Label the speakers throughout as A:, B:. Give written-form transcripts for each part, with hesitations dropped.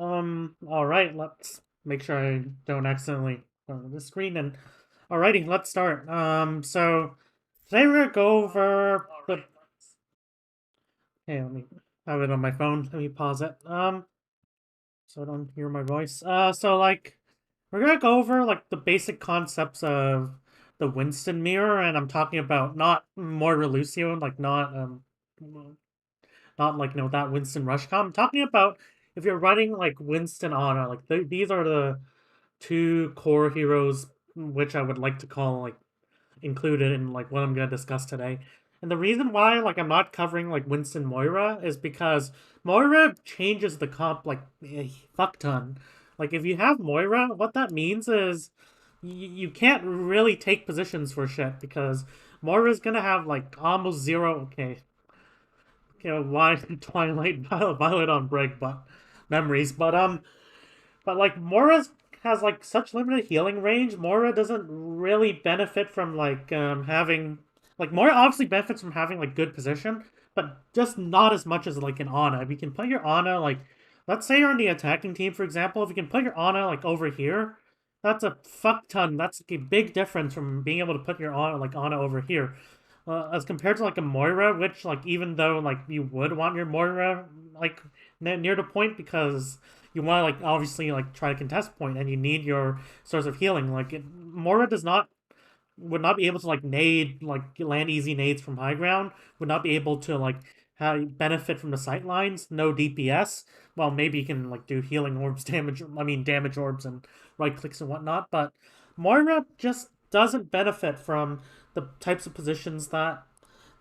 A: Alright, let's make sure I don't accidentally go to the screen and alrighty, let's start. So today we're gonna go over the hey, let me have it on my phone. Let me pause it. So I don't hear my voice. We're gonna go over like the basic concepts of the Winston Mirror, and I'm talking about not Moira Lucio, like not like that Winston Rush comp. I'm talking about if you're running like Winston Ana, like these are the two core heroes which I would like to call like included in like what I'm gonna discuss today. And the reason why like I'm not covering like Winston Moira is because Moira changes the comp like a fuck ton. Like if you have Moira, what that means is you can't really take positions for shit because Moira's gonna have like almost zero. Why Twilight Violet on break, but memories. But like Mora has like such limited healing range. Mora doesn't really benefit from like having like Mora obviously benefits from having like good position, but just not as much as like an Ana. If you can put your Ana like, let's say you're on the attacking team for example, if you can put your Ana like over here, that's a fuck ton. That's a big difference from being able to put your Ana over here. As compared to like a Moira, which like even though like you would want your Moira like near the point because you want to like obviously like try to contest point and you need your source of healing. Moira does not would not be able to like nade like land easy nades from high ground. Would not be able to like have benefit from the sight lines. No DPS. Well, maybe you can like do healing orbs damage. I mean damage orbs and right clicks and whatnot. But Moira just doesn't benefit from the types of positions that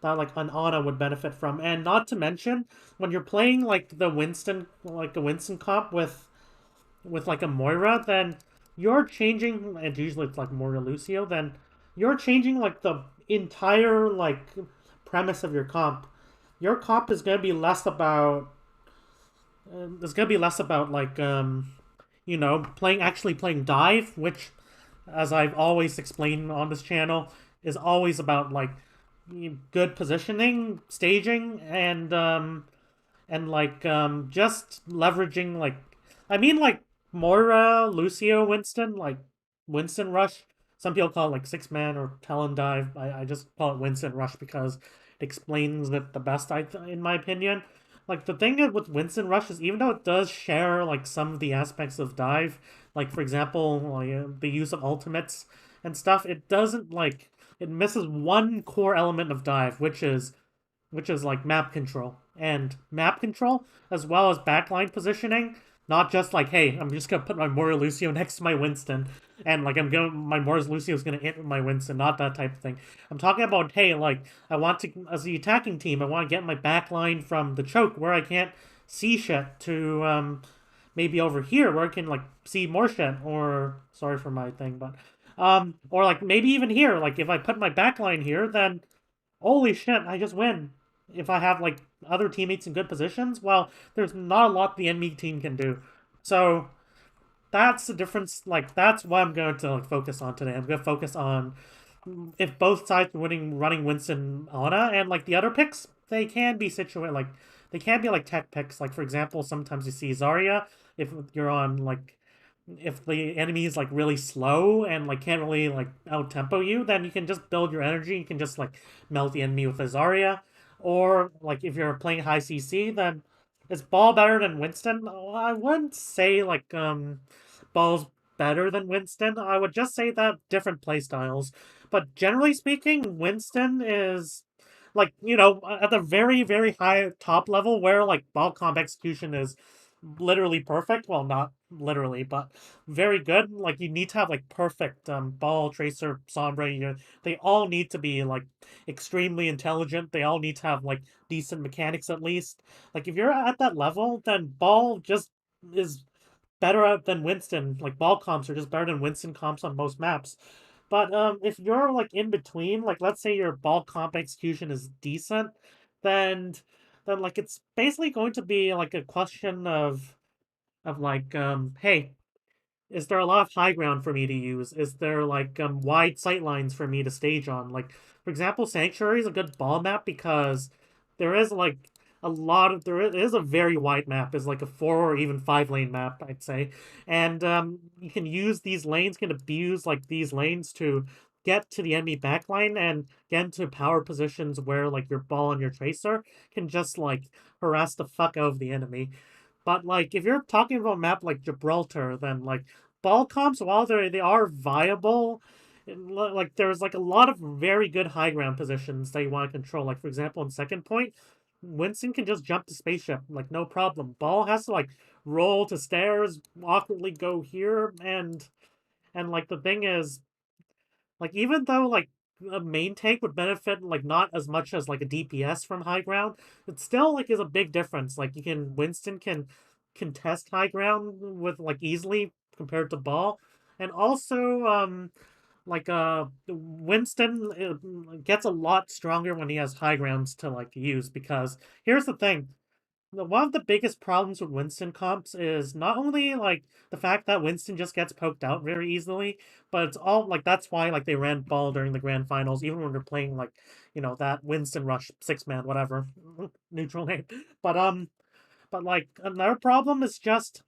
A: like an Ana would benefit from. And not to mention, when you're playing like a Winston comp with like a Moira, then you're changing, and usually it's like Moira Lucio, then you're changing like the entire like premise of your comp. Your comp is gonna be less about it's gonna be less about like playing dive, which as I've always explained on this channel, is always about like good positioning, staging, and just leveraging like I mean like Moira, Lucio, Winston, like Winston Rush. Some people call it like six man or Talon Dive. I just call it Winston Rush because it explains it the best in my opinion. Like the thing with Winston Rush is even though it does share like some of the aspects of dive, like for example the use of ultimates and stuff, it doesn't like it misses one core element of dive, which is like map control and map control as well as backline positioning. Not just like, hey, I'm just gonna put my Moira Lucio next to my Winston, and like my Moira Lucio is gonna hit with my Winston. Not that type of thing. I'm talking about, hey, like I want to as the attacking team, I want to get my backline from the choke where I can't see shit to maybe over here where I can like see more shit. Or sorry for my thing, but or like maybe even here, like if I put my backline here, then holy shit, I just win. If I have like other teammates in good positions, well, there's not a lot the enemy team can do. So that's the difference. Like that's what I'm going to like focus on today. I'm going to focus on if both sides are running Winston Ana, and like the other picks, they can be situated like they can be like tech picks. Like for example, sometimes you see Zarya if you're on like if the enemy is like really slow and like can't really like out tempo you, then you can just build your energy. You can just like melt the enemy with a Zarya. Or like if you're playing high CC, then is Ball better than Winston? I wouldn't say like Ball's better than Winston. I would just say that different playstyles. But generally speaking, Winston is like, at the very, very high top level where like ball comp execution is literally perfect. Well, not literally, but very good. Like you need to have like perfect ball tracer, Sombra. They all need to be like extremely intelligent. They all need to have like decent mechanics at least. Like if you're at that level, then ball just is better at than Winston. Like ball comps are just better than Winston comps on most maps. But if you're like in between, like let's say your ball comp execution is decent, then like it's basically going to be like a question of like hey, is there a lot of high ground for me to use? Is there like wide sight lines for me to stage on? Like for example, Sanctuary is a good ball map because there is like a lot of there is a very wide map. Is like a 4 or even 5 lane map, I'd say, and you can use these lanes, can abuse like these lanes to get to the enemy backline and get into power positions where like your ball and your tracer can just like harass the fuck out of the enemy. But like if you're talking about a map like Gibraltar, then like ball comps, while they are viable, like there's like a lot of very good high ground positions that you want to control. Like for example, in second point, Winston can just jump to spaceship, like no problem. Ball has to like roll to stairs, awkwardly go here, and like the thing is, like even though like a main tank would benefit like not as much as like a DPS from high ground, it still like is a big difference. Like you can Winston can contest high ground with like easily compared to Ball. And also like Winston gets a lot stronger when he has high grounds to like use, because here's the thing. One of the biggest problems with Winston comps is not only like the fact that Winston just gets poked out very easily, but it's all like that's why like they ran ball during the grand finals, even when they're playing like, that Winston Rush 6 man, whatever. Neutral name. But like another problem is just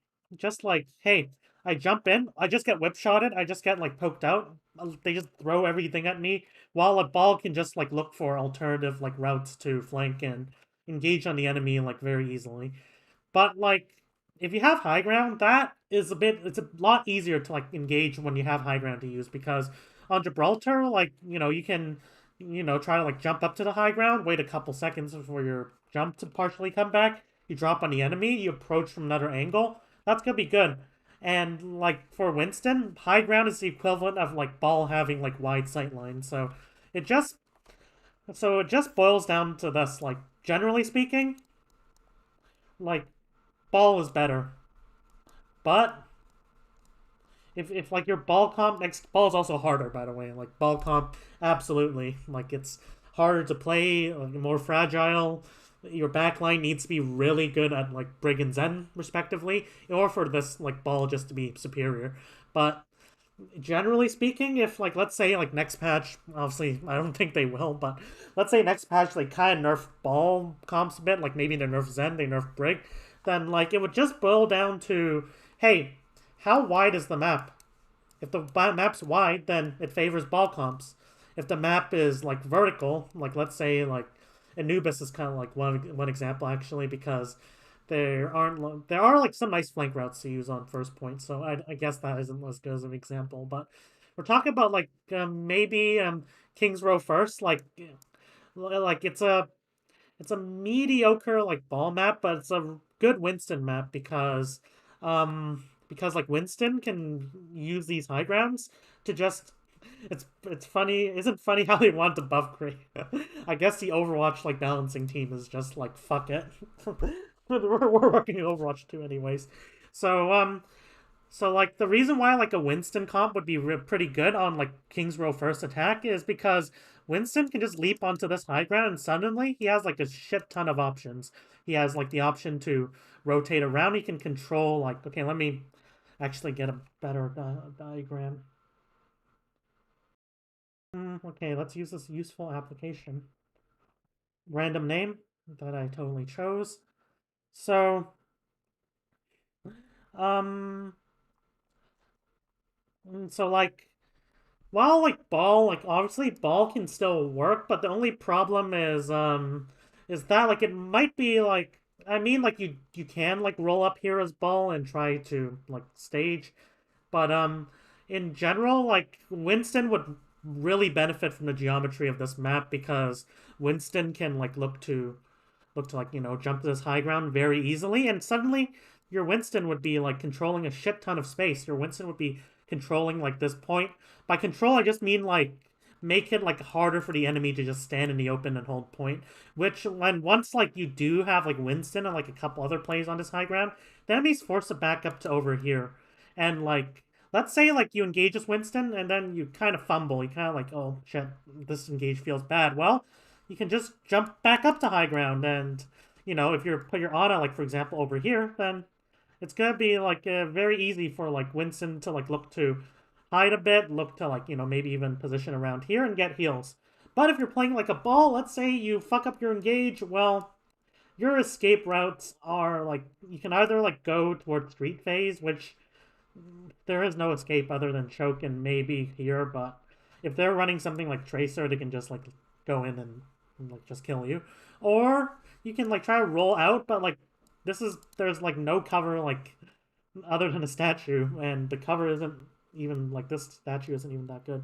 A: like, hey, I jump in, I just get whip shotted, I just get like poked out. They just throw everything at me, while a ball can just like look for alternative like routes to flank and engage on the enemy like very easily. But like if you have high ground, it's a lot easier to like engage when you have high ground to use, because on Gibraltar, like, you can, try to like jump up to the high ground, wait a couple seconds for your jump to partially come back. You drop on the enemy, you approach from another angle. That's gonna be good. And like for Winston, high ground is the equivalent of like ball having like wide sight lines. It just it just boils down to this, like generally speaking, like ball is better. But if like your ball comp, next ball is also harder, by the way. Like ball comp, absolutely. Like it's harder to play, like, more fragile. Your backline needs to be really good at like Brig and Zen, respectively, in order for this like ball just to be superior. But generally speaking, if like let's say like next patch, obviously I don't think they will, but let's say next patch they kind of nerf ball comps a bit, like maybe they nerf Zen, they nerf Brig, then like it would just boil down to, hey, how wide is the map? If the map's wide, then it favors ball comps. If the map is like vertical, like let's say like Anubis is kind of like one example actually, because there are like some nice flank routes to use on first point, so I guess that isn't as good as an example. But we're talking about like maybe Kings Row first, like it's a mediocre like ball map, but it's a good Winston map because like Winston can use these high grounds to just it's funny, isn't funny how they want to buff Gray. I guess the Overwatch like balancing team is just like fuck it. We're working in Overwatch 2 anyways. So like the reason why like a Winston comp would be pretty good on like King's Row first attack is because Winston can just leap onto this high ground and suddenly he has like a shit ton of options. He has like the option to rotate around. He can control like, okay, let me actually get a better diagram. Okay, let's use this useful application. Random name that I totally chose. So, um, like, while like ball, like obviously ball can still work, but the only problem is that like it might be like, I mean like you can like roll up here as ball and try to like stage, but in general like Winston would really benefit from the geometry of this map, because Winston can like look to like, jump to this high ground very easily, and suddenly your Winston would be like controlling a shit ton of space. Your Winston would be controlling like this point. By control, I just mean like make it like harder for the enemy to just stand in the open and hold point. Which when once like you do have like Winston and like a couple other plays on this high ground, the enemy's forced to back up to over here. And like let's say like you engage this Winston and then you kind of fumble. You kind of like, oh shit, this engage feels bad. Well, you can just jump back up to high ground, and if you put your Ana like for example over here, then it's gonna be like very easy for like Winston to like look to hide a bit, look to like maybe even position around here and get heals. But if you're playing like a ball, let's say you fuck up your engage, well, your escape routes are like you can either like go towards street phase, which there is no escape other than choke and maybe here, but if they're running something like Tracer, they can just like go in and like just kill you. Or you can like try to roll out, but like there's like no cover like other than a statue, and the cover isn't even like this statue isn't even that good.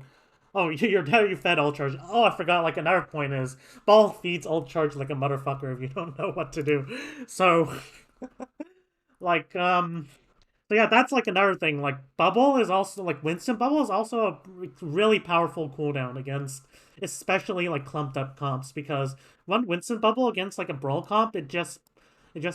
A: Oh, you fed ult charge. Oh, I forgot. Like another point is ball feeds ult charge like a motherfucker if you don't know what to do. So like so yeah, that's like another thing. Like Bubble is also like Winston Bubble is also a really powerful cooldown against especially like clumped up comps because one Winston Bubble against like a brawl comp, it just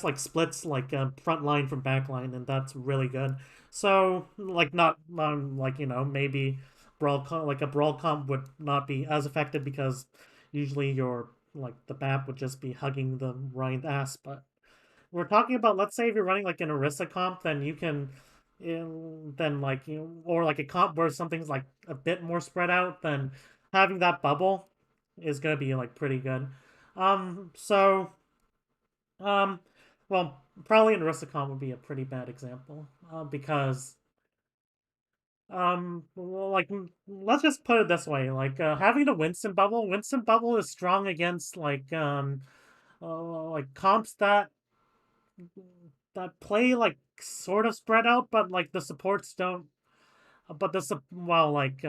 A: like splits like front line from back line, and that's really good. So like not like maybe like a brawl comp would not be as effective because usually your like the map would just be hugging the Ryan's ass, but we're talking about, let's say if you're running like an Orisa comp, then you can then like or like a comp where something's like a bit more spread out, then having that bubble is gonna be like pretty good. So um well, probably an Orisa comp would be a pretty bad example because well, like let's just put it this way, like having the Winston bubble is strong against like comps that play like sort of spread out, but like the supports don't. But well, like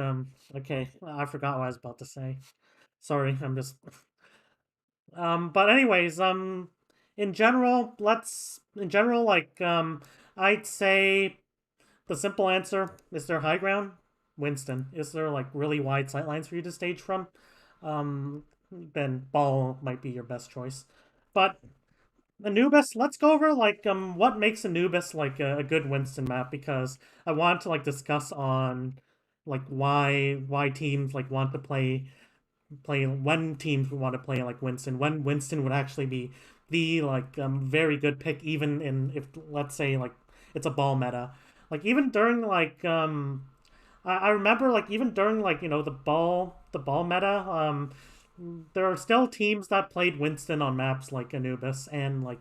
A: okay, I forgot what I was about to say. Sorry, I'm just but anyways, in general like I'd say the simple answer is there high ground. Winston, is there like really wide sightlines for you to stage from? Then ball might be your best choice, but Anubis, let's go over like what makes Anubis like a good Winston map because I want to like discuss on like why teams like want to play when teams want to play like Winston, when Winston would actually be the like very good pick even in if let's say like it's a ball meta. Like even during like I remember like even during like the ball meta there are still teams that played Winston on maps like Anubis and like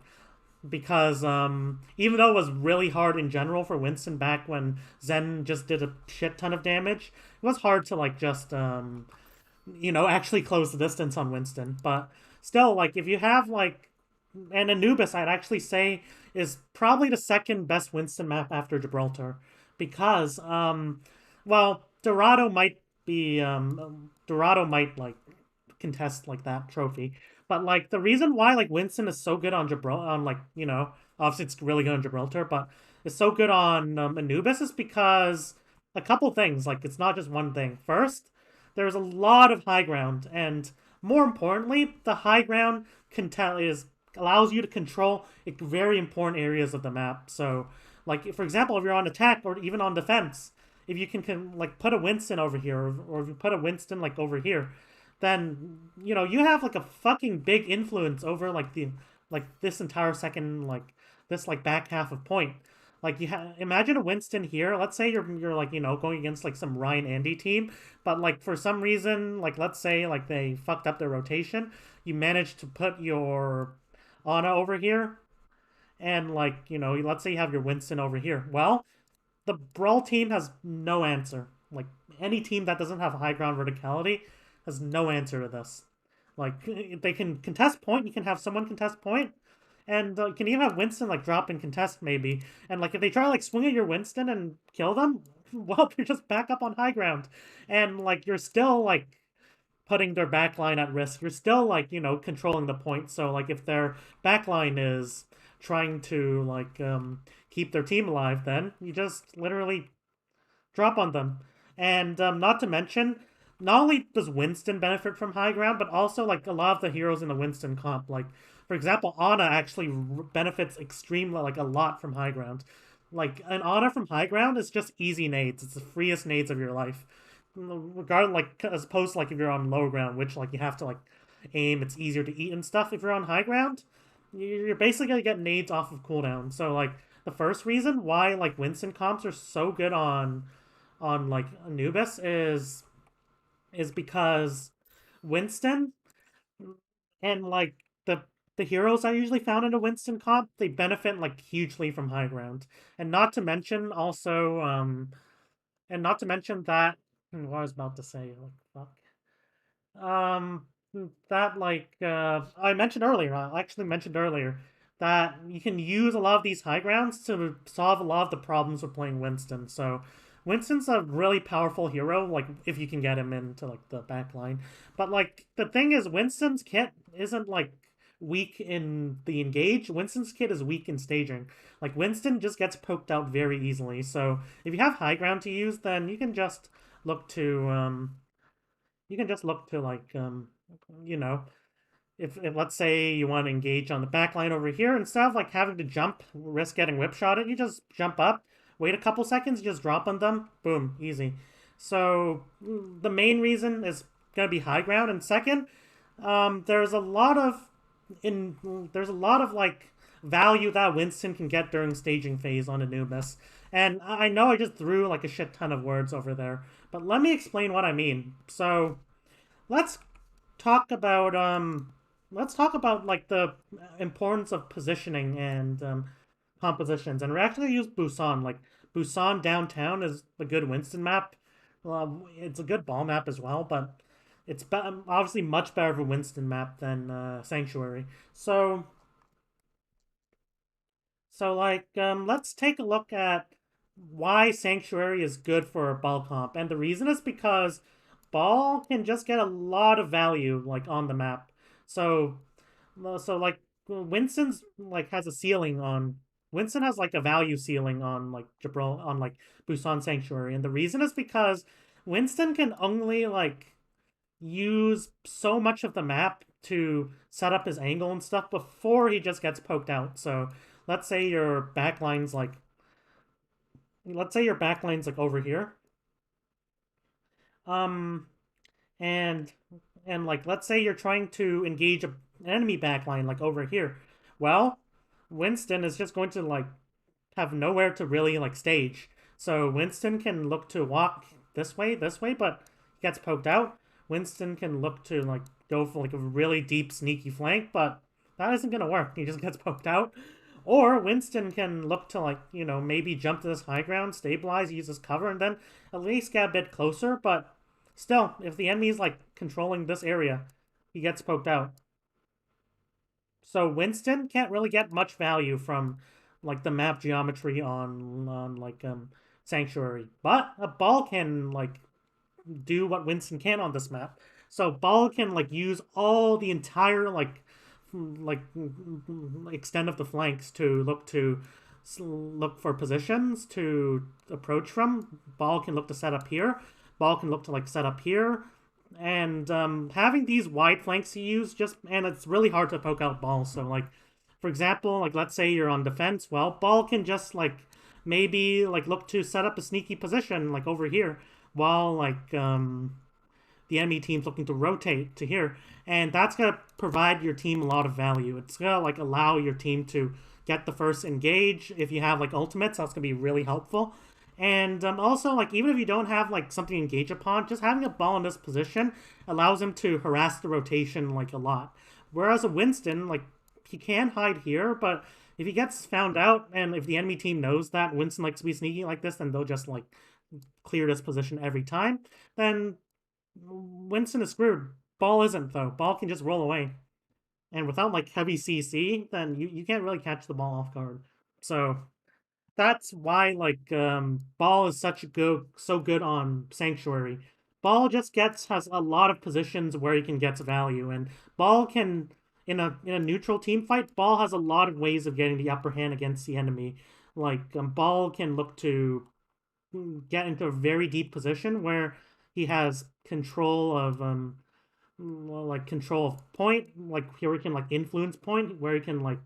A: because even though it was really hard in general for Winston back when Zen just did a shit ton of damage, it was hard to like just actually close the distance on Winston. But still, like if you have like and Anubis, I'd actually say is probably the second best Winston map after Gibraltar because well Dorado might like contest like that trophy. But like the reason why like Winston is so good on Gibraltar, on like obviously it's really good on Gibraltar, but it's so good on Anubis is because a couple things. Like it's not just one thing. First, there's a lot of high ground, and more importantly, the high ground allows you to control very important areas of the map. So, like for example, if you're on attack or even on defense, if you can like put a Winston over here, or if you put a Winston like over here, then you have like a fucking big influence over like this entire second like this like back half of point. Like imagine a Winston here. Let's say you're like going against like some Ryan Andy team, but like for some reason like let's say like they fucked up their rotation. You managed to put your Ana over here, and like let's say you have your Winston over here. Well, the Brawl team has no answer. Like any team that doesn't have high ground verticality has no answer to this. Like they can contest point, you can have someone contest point, and you can even have Winston like drop and contest maybe. And like if they try to like swing at your Winston and kill them, well, you're just back up on high ground, and like you're still like putting their backline at risk. You're still like controlling the point. So like if their backline is trying to like keep their team alive, then you just literally drop on them. And not to mention, not only does Winston benefit from high ground, but also like a lot of the heroes in the Winston comp, like for example, Ana actually benefits extremely like a lot from high ground. Like an Ana from high ground is just easy nades. It's the freest nades of your life. Regardless, like as opposed to like if you're on low ground, which like you have to like aim, it's easier to eat and stuff. If you're on high ground, you're basically gonna get nades off of cooldown. So like the first reason why like Winston comps are so good on like Anubis is because Winston and like the the heroes I usually found in a Winston comp, they benefit like hugely from high ground. And not to mention also and not to mention that what I was about to say, like fuck. Um, that like I mentioned earlier, I actually mentioned earlier that you can use a lot of these high grounds to solve a lot of the problems with playing Winston. So Winston's a really powerful hero, like if you can get him into like the back line. But like the thing is, Winston's kit isn't like weak in the engage. Winston's kit is weak in staging. Like Winston just gets poked out very easily. So if you have high ground to use, then look to you can just look to like you know if let's say you want to engage on the back line over here, instead of like having to jump risk getting whip shotted, you just jump up, wait a couple seconds, just drop on them, boom, easy. So the main reason is going to be high ground, and second, there's a lot of like value that Winston can get during staging phase on Anubis. And I know I just threw like a shit ton of words over there, but let me explain what I mean. So let's talk about like the importance of positioning and compositions. And we're actually use Busan. Like Busan downtown is a good Winston map. It's a good ball map as well, but it's obviously much better of a Winston map than Sanctuary. So like let's take a look at why Sanctuary is good for ball comp. And the reason is because ball can just get a lot of value like on the map. So like Winston's like has a ceiling on Winston has like a value ceiling on like Gibraltar on like Busan Sanctuary. And the reason is because Winston can only like use so much of the map to set up his angle and stuff before he just gets poked out. So let's say your backline's like over here. Um and like let's say you're trying to engage an enemy backline like over here. Well, Winston is just going to like have nowhere to really like stage. So Winston can look to walk this way, but he gets poked out. Winston can look to like go for like a really deep sneaky flank, but that isn't gonna work. He just gets poked out. Or Winston can look to like, maybe jump to this high ground, stabilize, use his cover, and then at least get a bit closer, but still, if the enemy is like controlling this area, he gets poked out. So Winston can't really get much value from like the map geometry on like Sanctuary. But a ball can like do what Winston can on this map. So ball can like use all the entire like extent of the flanks to look for positions to approach from. Ball can look to set up here. Ball can look to like set up here. And having these wide flanks to use and it's really hard to poke out ball. So like for example, like let's say you're on defense, well, ball can just like maybe like look to set up a sneaky position like over here while like the enemy team's looking to rotate to here. And that's gonna provide your team a lot of value. It's gonna like allow your team to get the first engage. If you have like ultimates, that's gonna be really helpful. And also, like, even if you don't have, like, something to engage upon, just having a ball in this position allows him to harass the rotation, like, a lot. Whereas a Winston, like, he can hide here, but if he gets found out, and if the enemy team knows that Winston likes to be sneaky like this, then they'll just, like, clear this position every time. Then Winston is screwed. Ball isn't, though. Ball can just roll away. And without, like, heavy CC, then you can't really catch the ball off guard. So that's why like ball is so good on Sanctuary. Ball just has a lot of positions where he can get value, and ball can in a neutral team fight, ball has a lot of ways of getting the upper hand against the enemy. Like ball can look to get into a very deep position where he has control of like control of point, like here he can like influence point where he can like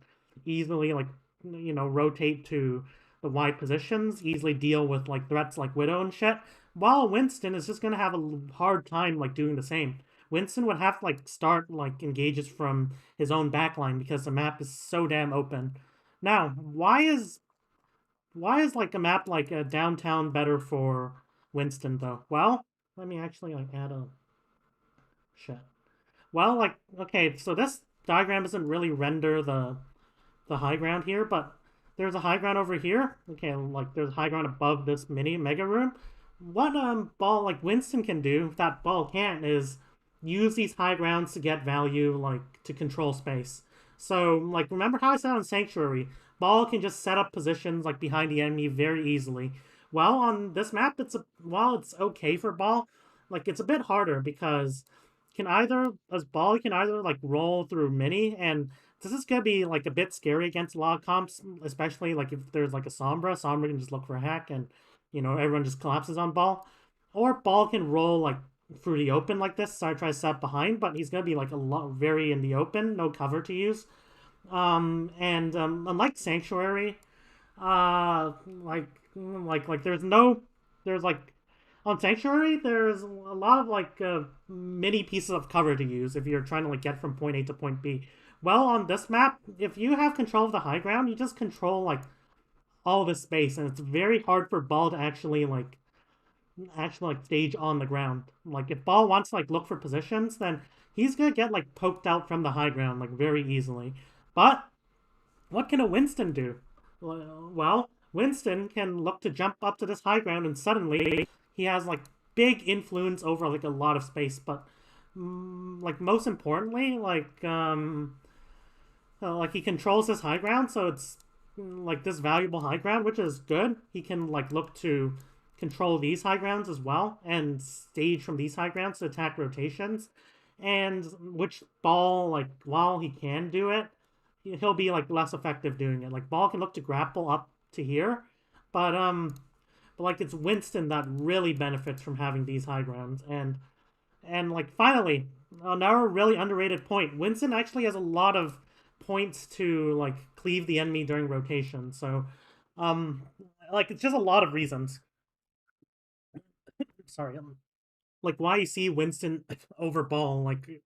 A: easily like rotate to the wide positions, easily deal with like threats like Widow and shit. While Winston is just gonna have a hard time like doing the same. Winston would have to like start like engages from his own backline because the map is so damn open. Now, why is like a map like a downtown better for Winston though? Well, let me actually like add a shit. Well, like okay, so this diagram doesn't really render the high ground here, but there's a high ground over here. Okay, like there's a high ground above this mini mega room. What ball like Winston can do that ball can't is use these high grounds to get value, like to control space. So like remember how I said on Sanctuary, ball can just set up positions like behind the enemy very easily. Well, on this map, while it's okay for ball, like it's a bit harder because can either as ball can either like roll through mini, and this is gonna be like a bit scary against a lot of comps, especially like if there's like a Sombra. Sombra can just look for a hack and everyone just collapses on ball. Or ball can roll like through the open like this, so I try to set behind, but he's gonna be like a lot very in the open, no cover to use. And unlike Sanctuary, like there's like on Sanctuary, there's a lot of like mini pieces of cover to use if you're trying to like get from point A to point B. Well, on this map, if you have control of the high ground, you just control like all this space, and it's very hard for ball to actually like stage on the ground. Like if ball wants to like look for positions, then he's gonna get like poked out from the high ground like very easily. But what can a Winston do? Well, Winston can look to jump up to this high ground, and suddenly he has like big influence over like a lot of space. But like most importantly, like he controls this high ground, so it's like this valuable high ground, which is good. He can like look to control these high grounds as well and stage from these high grounds to attack rotations. And which ball, like while he can do it, he'll be like less effective doing it. Like ball can look to grapple up to here, but like it's Winston that really benefits from having these high grounds. And like finally, another really underrated point. Winston actually has a lot of points to like cleave the enemy during rotation. So um like it's just a lot of reasons. Sorry, like why you see Winston over ball like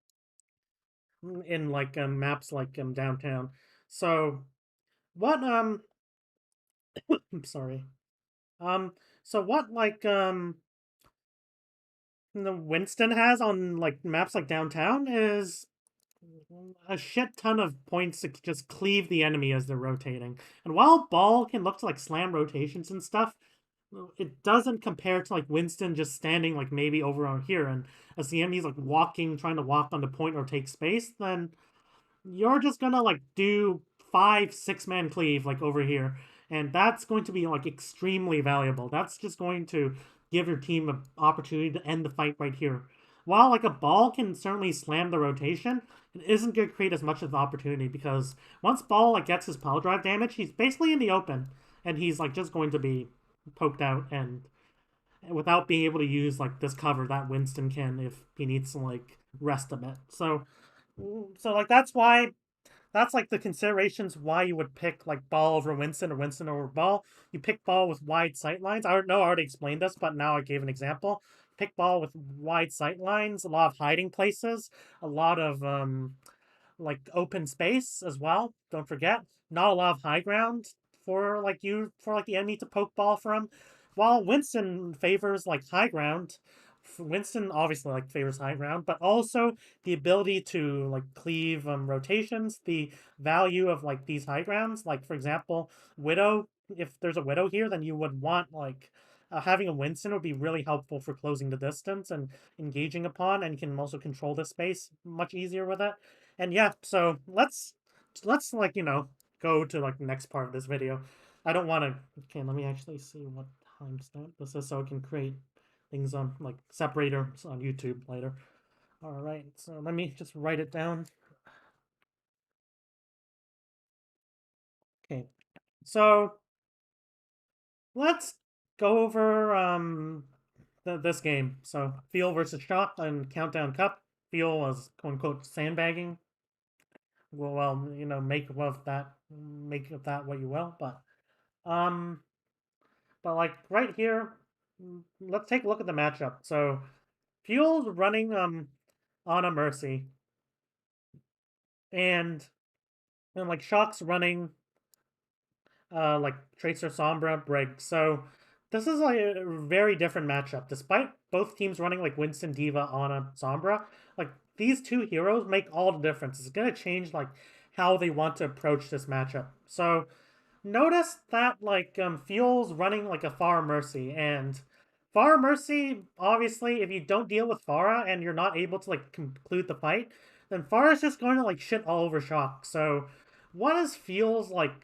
A: in like maps like downtown. So what I'm sorry. Um so what like the Winston has on like maps like downtown is a shit ton of points to just cleave the enemy as they're rotating. And while ball can look to like slam rotations and stuff, it doesn't compare to like Winston just standing like maybe over on here, and as the enemy's like walking, trying to walk on the point or take space, then you're just gonna like do 5, 6 man cleave like over here, and that's going to be like extremely valuable. That's just going to give your team an opportunity to end the fight right here. While like a ball can certainly slam the rotation, it isn't going to create as much of the opportunity because once ball like gets his power drive damage, he's basically in the open, and he's like just going to be poked out and without being able to use like this cover that Winston can if he needs to like rest a bit. So like that's like the considerations why you would pick like ball over Winston or Winston over ball. You pick ball with wide sight lines. I know I already explained this, but now I gave an example. Pick ball with wide sight lines, a lot of hiding places, a lot of like open space as well. Don't forget, not a lot of high ground for like the enemy to poke ball from. While Winston favors like high ground, Winston obviously like favors high ground, but also the ability to like cleave rotations, the value of like these high grounds. Like for example, Widow. If there's a Widow here, then you would want like having a Winston would be really helpful for closing the distance and engaging upon, and you can also control the space much easier with it. And yeah, so let's like go to like the next part of this video. I don't want to. Okay, let me actually see what timestamp this is so I can create things on like separators on YouTube later. All right, so let me just write it down. Okay, so let's go over this game. So Feel versus Shock and Countdown Cup. Feel was quote unquote sandbagging. Well, make of that what you will. Um, but like right here, let's take a look at the matchup. So Fuel's running on a Mercy, and like Shock's running like Tracer Sombra Brig. So this is like a very different matchup. Despite both teams running like Winston Diva on a Sombra, like these two heroes make all the difference. It's gonna change like how they want to approach this matchup. So notice that like Fuel's running like a Pharah Mercy, and Pharah Mercy, obviously, if you don't deal with Pharah and you're not able to like conclude the fight, then Pharah's just going to like shit all over Shock. So what is Fuel's like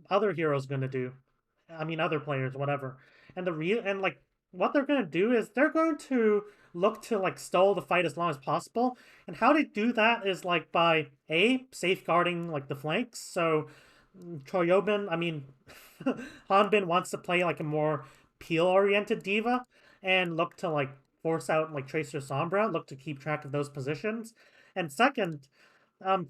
A: other heroes gonna do? I mean, other players, whatever. And the real and like what they're gonna do is they're going to look to like stall the fight as long as possible. And how they do that is like by safeguarding like the flanks. So Choyobin, I mean, Hanbin wants to play like a more peel-oriented diva and look to like force out like Tracer Sombra, look to keep track of those positions. And second,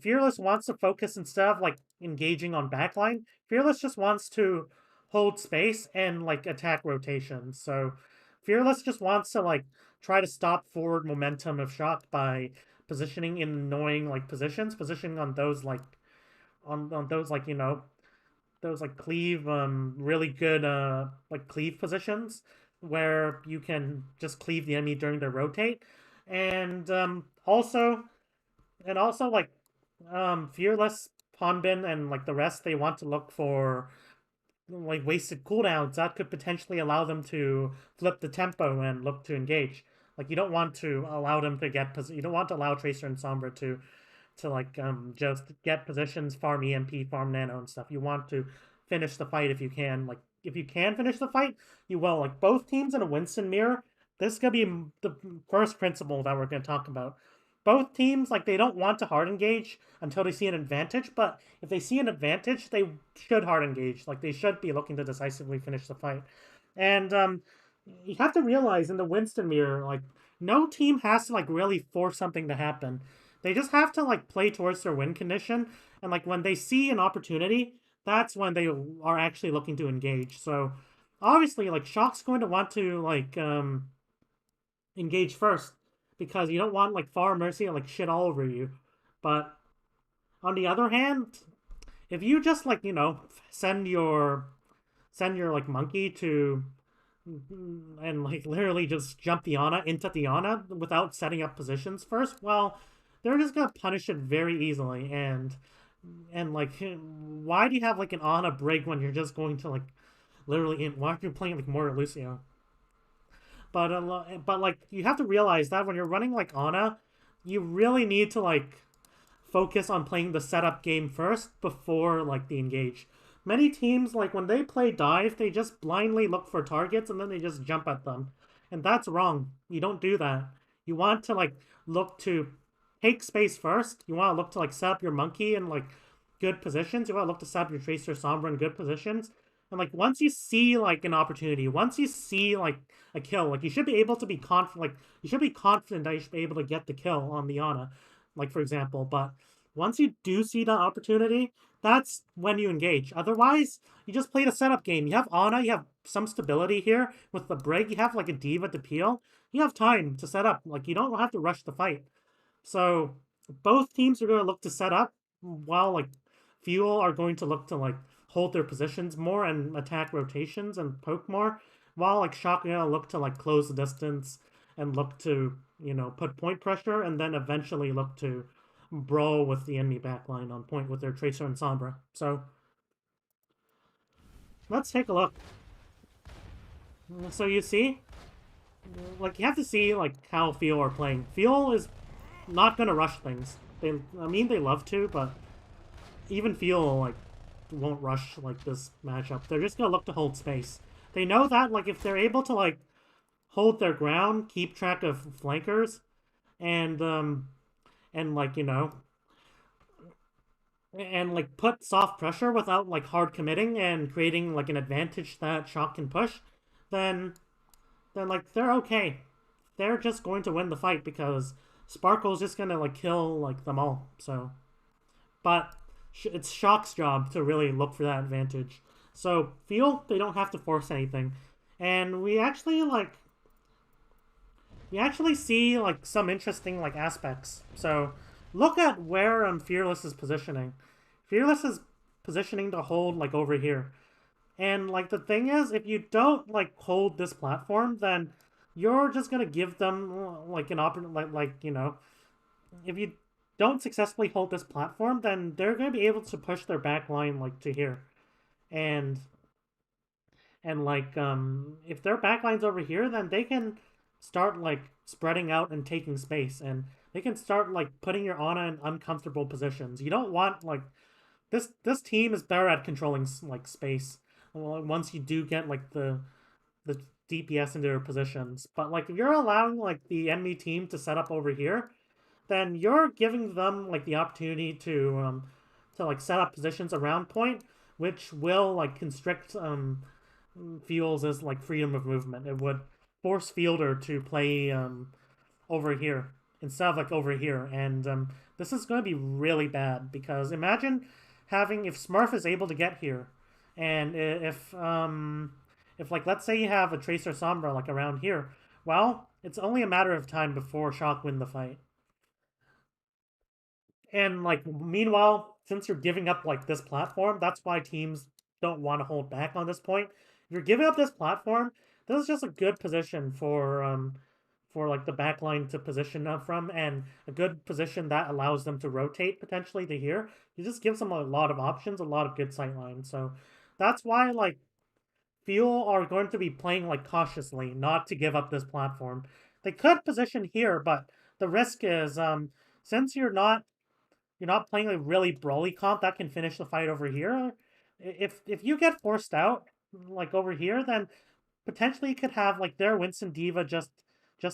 A: Fearless wants to focus instead of like engaging on backline. Fearless just wants to hold space and like attack rotations. So Fearless just wants to like try to stop forward momentum of Shock by positioning in annoying like positioning on those like on those like those like cleave really good like cleave positions where you can just cleave the enemy during their rotate. And also like Fearless, Hanbin, and like the rest, they want to look for like wasted cooldowns that could potentially allow them to flip the tempo and look to engage. Like you don't want to allow them to get you don't want to allow Tracer and Sombra to like just get positions, farm EMP, farm nano and stuff. You want to finish the fight if you can. Like if you can finish the fight, you will. Like both teams in a Winston Mirror, this is gonna be the first principle that we're gonna talk about. Both teams, like, they don't want to hard engage until they see an advantage, but if they see an advantage, they should hard engage. Like, they should be looking to decisively finish the fight. And you have to realize in the Winston Mirror, like, no team has to, like, really force something to happen. They just have to, like, play towards their win condition, and, like, when they see an opportunity, that's when they are actually looking to engage. So, obviously, like, Shock's going to want to, like, engage first, because you don't want like Pharah Mercy to like shit all over you. But on the other hand, if you just like send your like monkey to and like literally just jump Diana into Diana without setting up positions first, well, they're just gonna punish it very easily. And like, why do you have like an Ana Brig when you're just going to like literally why aren't you playing like more Lucio? But like you have to realize that when you're running like Ana, you really need to like focus on playing the setup game first before like the engage. Many teams, like when they play dive, they just blindly look for targets and then they just jump at them. And that's wrong. You don't do that. You want to like look to take space first. You want to look to like set up your monkey in like good positions. You want to look to set up your Tracer Sombra in good positions. And like once you see like an opportunity, once you see like a kill, like you should be able to be confident. Like you should be confident that you should be able to get the kill on the Ana, like for example. But once you do see that opportunity, that's when you engage. Otherwise, you just play the setup game. You have Ana, you have some stability here with the Brig. You have like a Diva to peel. You have time to set up. Like you don't have to rush the fight. So both teams are going to look to set up, while like Fuel are going to look to like hold their positions more and attack rotations and poke more, while like Shock are gonna look to like close the distance and look to put point pressure, and then eventually look to brawl with the enemy backline on point with their Tracer and Sombra. So let's take a look. So you see, like you have to see like how Fuel are playing. Fuel is not gonna rush things. They love to, but even Fuel like won't rush like this matchup. They're just gonna look to hold space. They know that like if they're able to like hold their ground, keep track of flankers, and like and like put soft pressure without like hard committing and creating like an advantage that Shock can push, then like they're okay. They're just going to win the fight because Sparkle's just gonna like kill like them all. So, but it's Shock's job to really look for that advantage. So Fuel, they don't have to force anything, and we actually see like some interesting like aspects. So look at where Fearless is positioning. Fearless is positioning to hold like over here, and like the thing is, if you don't like hold this platform, then you're just gonna give them like an if you don't successfully hold this platform, then they're gonna be able to push their back line like to here, and if their backline's over here, then they can start like spreading out and taking space, and they can start like putting your Ana in uncomfortable positions. You don't want like this team is better at controlling like space. Well, once you do get like the DPS into their positions, but like if you're allowing like the enemy team to set up over here, then you're giving them like the opportunity to like set up positions around point, which will like constrict Fuels as like freedom of movement. It would force Fielder to play over here instead of like over here, and this is going to be really bad because imagine having if Smurf is able to get here, and if like let's say you have a Tracer Sombra like around here, well, it's only a matter of time before Shock win the fight. And like meanwhile, since you're giving up like this platform, that's why teams don't want to hold back on this point. If you're giving up this platform, this is just a good position for like the backline to position them from, and a good position that allows them to rotate potentially to here. It just gives them a lot of options, a lot of good sight lines. So that's why like Fuel are going to be playing like cautiously, not to give up this platform. They could position here, but the risk is since you're not playing a really brawly comp that can finish the fight over here. If you get forced out like over here, then potentially you could have like their Winston Diva just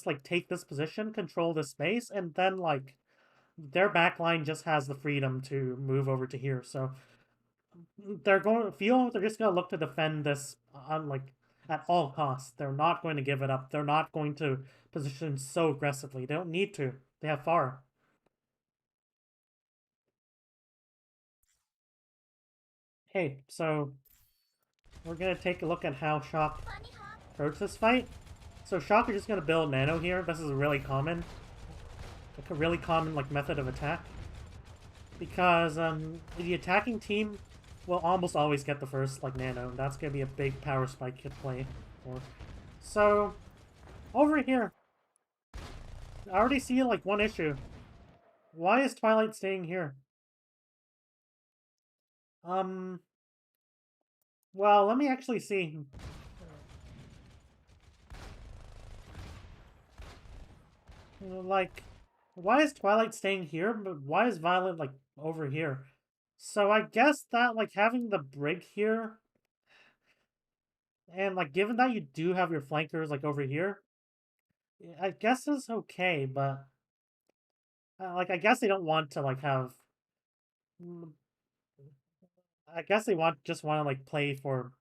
A: like take this position, control the space, and then like their backline just has the freedom to move over to here. So they're just gonna look to defend this on like at all costs. They're not going to give it up. They're not going to position so aggressively. They don't need to. They have far. Hey, so we're gonna take a look at how Shock approach this fight. So Shock are just gonna build Nano here. This is like a really common like method of attack, because the attacking team will almost always get the first like Nano. And that's gonna be a big power spike to play for. So over here, I already see like one issue. Why is Twilight staying here? Um, well, let me actually see. Like, why is Twilight staying here, but why is Violet, like, over here? So I guess that, like, having the brig here, and, like, given that you do have your flankers, like, over here, I guess is okay, but, like, I guess they don't want to, like, have... mm, I guess they just want to, like, play for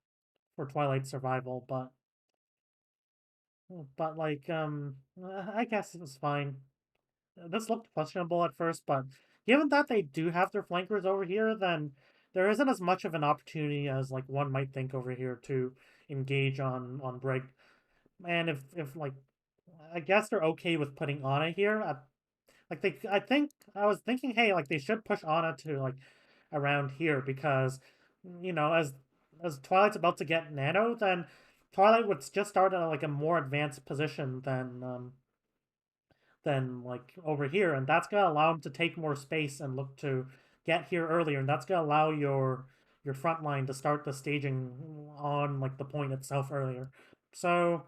A: Twilight survival, but, like, I guess it's fine. This looked questionable at first, but given that they do have their flankers over here, then there isn't as much of an opportunity as like one might think over here to engage on break. And if like I guess they're okay with putting Ana here. I think I was thinking, hey, like they should push Ana to like around here because as Twilight's about to get Nano, then Twilight would just start at like a more advanced position than like over here, and that's gonna allow him to take more space and look to get here earlier, and that's gonna allow your front line to start the staging on like the point itself earlier. So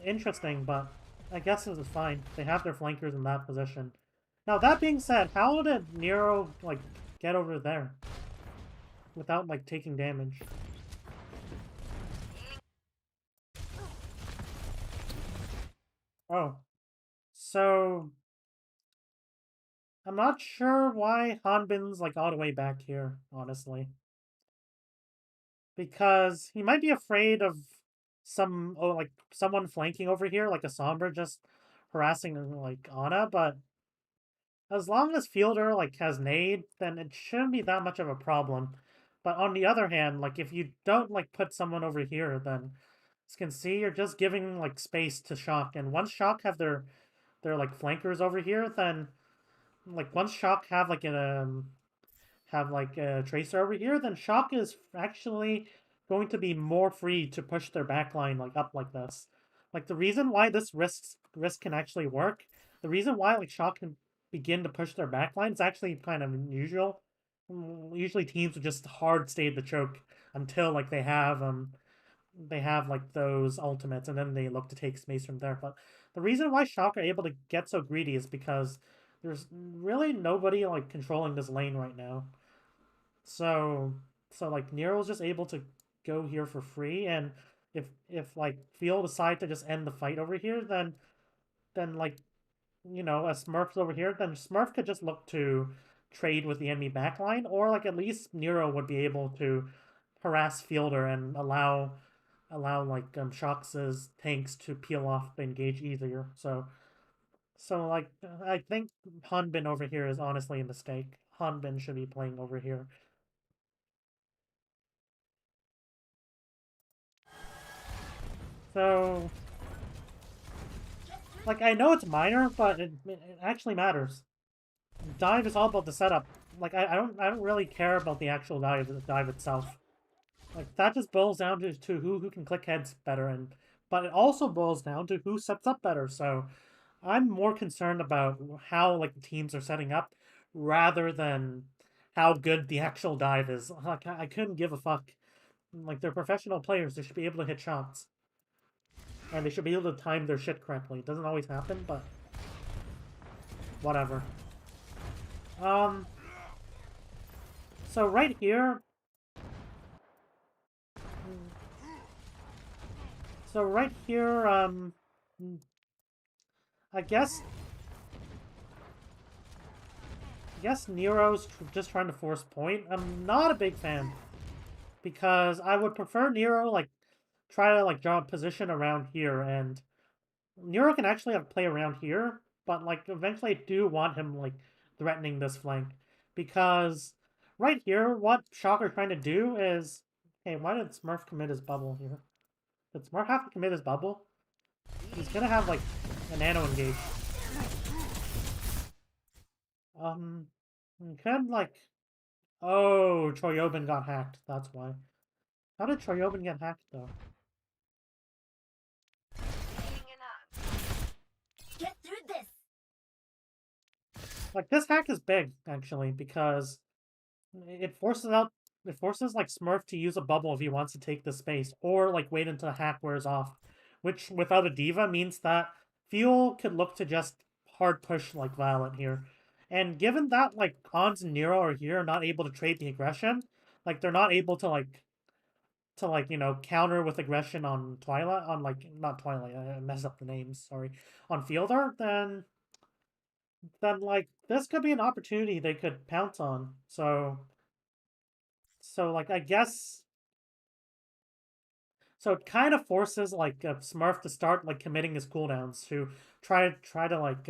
A: interesting, but I guess this is fine. They have their flankers in that position. Now that being said, how did Nero like get over there without like taking damage? Oh, so I'm not sure why Hanbin's like all the way back here, honestly. Because he might be afraid of like someone flanking over here, like a Sombra just harassing like Ana, but as long as Fielder like has nade, then it shouldn't be that much of a problem. But on the other hand, like if you don't like put someone over here, then as you can see, you're just giving like space to Shock, and once Shock have their like flankers over here, then like once Shock have like a Tracer over here, then Shock is actually going to be more free to push their backline like up like this. Like the reason why this risk can actually work, the reason why like Shock can begin to push their backline is actually kind of unusual. Usually teams would just hard stay the choke until like they have like those ultimates and then they look to take space from there. But the reason why Shock are able to get so greedy is because there's really nobody like controlling this lane right now. So like Nero's just able to go here for free, and if like Field decide to just end the fight over here, then like a Smurf's over here, then Smurf could just look to trade with the enemy backline, or like at least Nero would be able to harass Fielder and allow like Shock's tanks to peel off the engage easier. So like I think Hanbin over here is honestly a mistake. Hanbin should be playing over here. So like I know it's minor, but it actually matters. Dive is all about the setup. Like I don't really care about the actual dive itself. Like that just boils down to who can click heads better, and but it also boils down to who sets up better. So I'm more concerned about how like the teams are setting up rather than how good the actual dive is. Like I couldn't give a fuck. Like they're professional players, they should be able to hit shots. And they should be able to time their shit correctly. It doesn't always happen, but whatever. Um so right here I guess Nero's just trying to force point. I'm not a big fan because I would prefer Nero like try to like draw a position around here, and Nero can actually have play around here, but like eventually I do want him like threatening this flank because right here what Shocker's trying to do is, hey, why did Smurf commit his bubble here? Did Smurf have to commit his bubble? He's gonna have like a nano engage. Um, could like, oh, Choyobin got hacked. That's why. How did Choyobin get hacked though?
B: Get through this.
A: Like this hack is big actually because it forces like Smurf to use a bubble if he wants to take the space, or like wait until the hack wears off, which without a diva means that Fuel could look to just hard push like Violet here. And given that like Ons and Nero are here, not able to trade the aggression, like they're not able to counter with aggression on Twilight, on like not Twilight, I messed up the names, sorry, on Fielder, then like this could be an opportunity they could pounce on. So like I guess so it kind of forces like Smurf to start like committing his cooldowns to try to like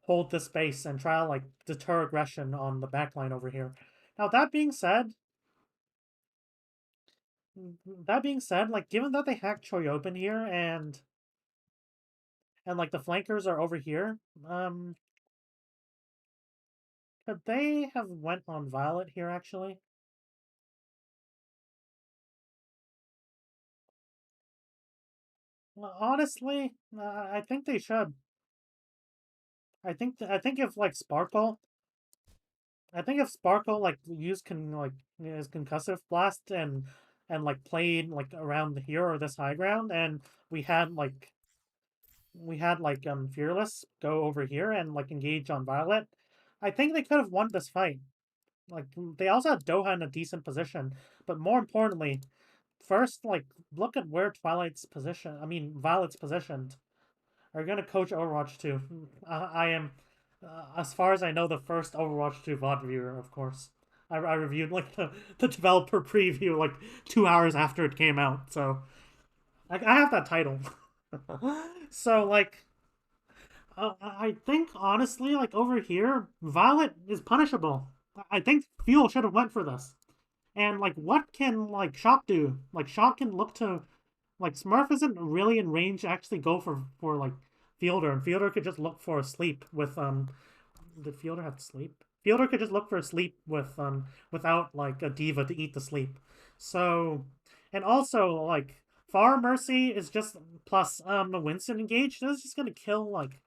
A: hold the space and try to like deter aggression on the backline over here. Now that being said, like given that they hacked Choi open here and like the flankers are over here, could they have went on Violet here actually? Well, honestly, I think they should. I think if like Sparkle, I think if Sparkle like used his concussive blast and like played like around here or this high ground, and we had like Fearless go over here and like engage on Violet, I think they could have won this fight. Like they also had Doha in a decent position, but more importantly, first like look at where Violet's positioned. Are gonna coach Overwatch 2. I am, as far as I know, the first Overwatch 2 VOD viewer, of course. I reviewed like the developer preview like 2 hours after it came out, so I have that title. So like, I think honestly, like over here, Violet is punishable. I think Fuel should have went for this. And like, what can like Shock do? Like Shock can look to like Smurf isn't really in range to actually go for like Fielder, and Fielder could just look for a sleep with Did Fielder have to sleep? Fielder could just look for a sleep with without like a diva to eat the sleep. So And also, like, Far Mercy is just plus Winston engage. That's just gonna kill like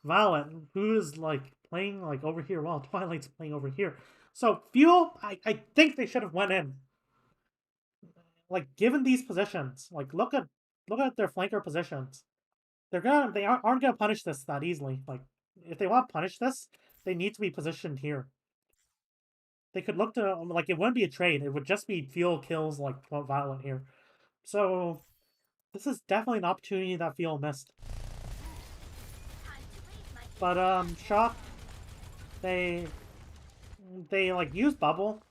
A: Violet, who is like playing like over here while Twilight's playing over here. So Fuel, I think they should have went in. Like given these positions, like look at their flanker positions. They aren't gonna punish this that easily. Like if they want to punish this, they need to be positioned here. They could look to like it wouldn't be a trade. It would just be Fuel kills like Violet here. So this is definitely an opportunity that Fuel missed. But Shock, they like use bubble,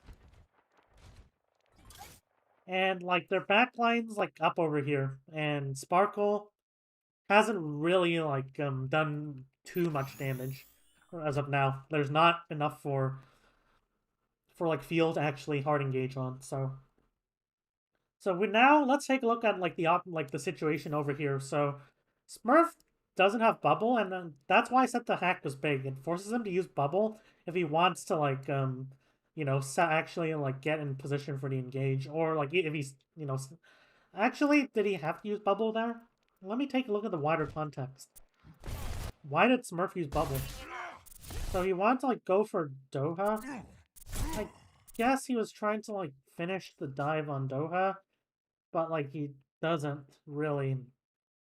A: and like their backline's like up over here, and Sparkle hasn't really like done too much damage as of now. There's not enough for like Field to actually hard engage on. So we now let's take a look at like the situation over here. So Smurf doesn't have bubble, and then that's why I said the hack was big. It forces him to use bubble if he wants to like you know actually like get in position for the engage, or like if he's you know actually did he have to use bubble there? Let me take a look at the wider context. Why did Smurf use bubble? So he wanted to like go for Doha. I guess he was trying to like finish the dive on Doha, but like he doesn't really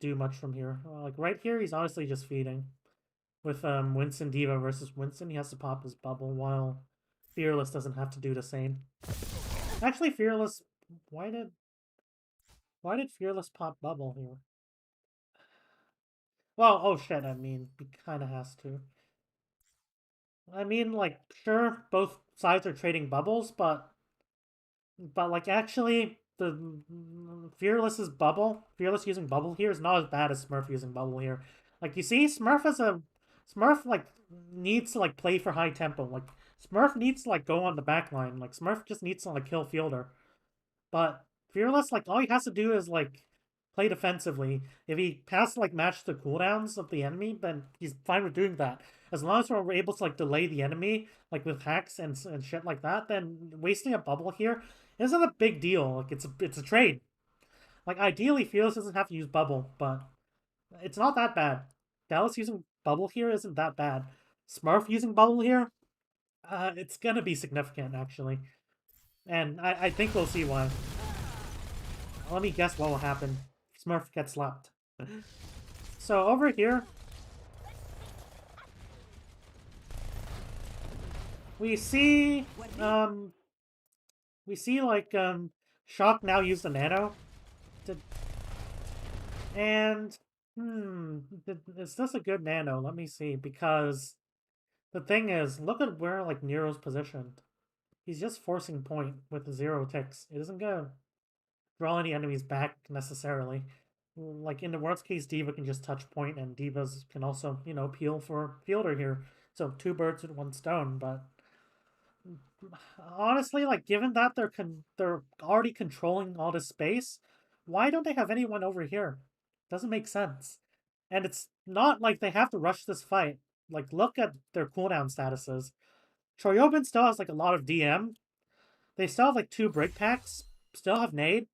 A: do much from here. Like right here, he's honestly just feeding. With Winston D.Va versus Winston, he has to pop his bubble while Fearless doesn't have to do the same. Actually, Fearless, why did Fearless pop bubble here? Well, oh shit, I mean, he kind of has to. I mean, like, sure, both sides are trading bubbles, but like actually the Fearless using bubble here is not as bad as Smurf using bubble here. Like you see, Smurf like needs to like play for high tempo. Like Smurf needs to like go on the back line. Like Smurf just needs to like kill Fielder. But Fearless, like all he has to do is like play defensively. If he has to like match the cooldowns of the enemy, then he's fine with doing that. As long as we're able to like delay the enemy, like with hacks and shit like that, then wasting a bubble here isn't a big deal. Like it's a trade. Like ideally, Fearless doesn't have to use bubble, but it's not that bad. Dallas using bubble here isn't that bad. Smurf using bubble here, it's gonna be significant actually, and I think we'll see why. Let me guess what will happen. Smurf gets slapped. So over here, we see like Shock now use the nano to, and is this a good nano? Let me see, because the thing is, look at where like Nero's positioned. He's just forcing point with 0 ticks. It isn't gonna draw any enemies back necessarily. Like in the worst case, D.Va can just touch point, and D.Vas can also, you know, peel for Fielder here. So 2 birds with 1 stone. But honestly, like given that they're already controlling all this space, why don't they have anyone over here? Doesn't make sense. And it's not like they have to rush this fight. Like look at their cooldown statuses. Choryobin still has like a lot of DM. They still have like 2 break packs. Still have nade.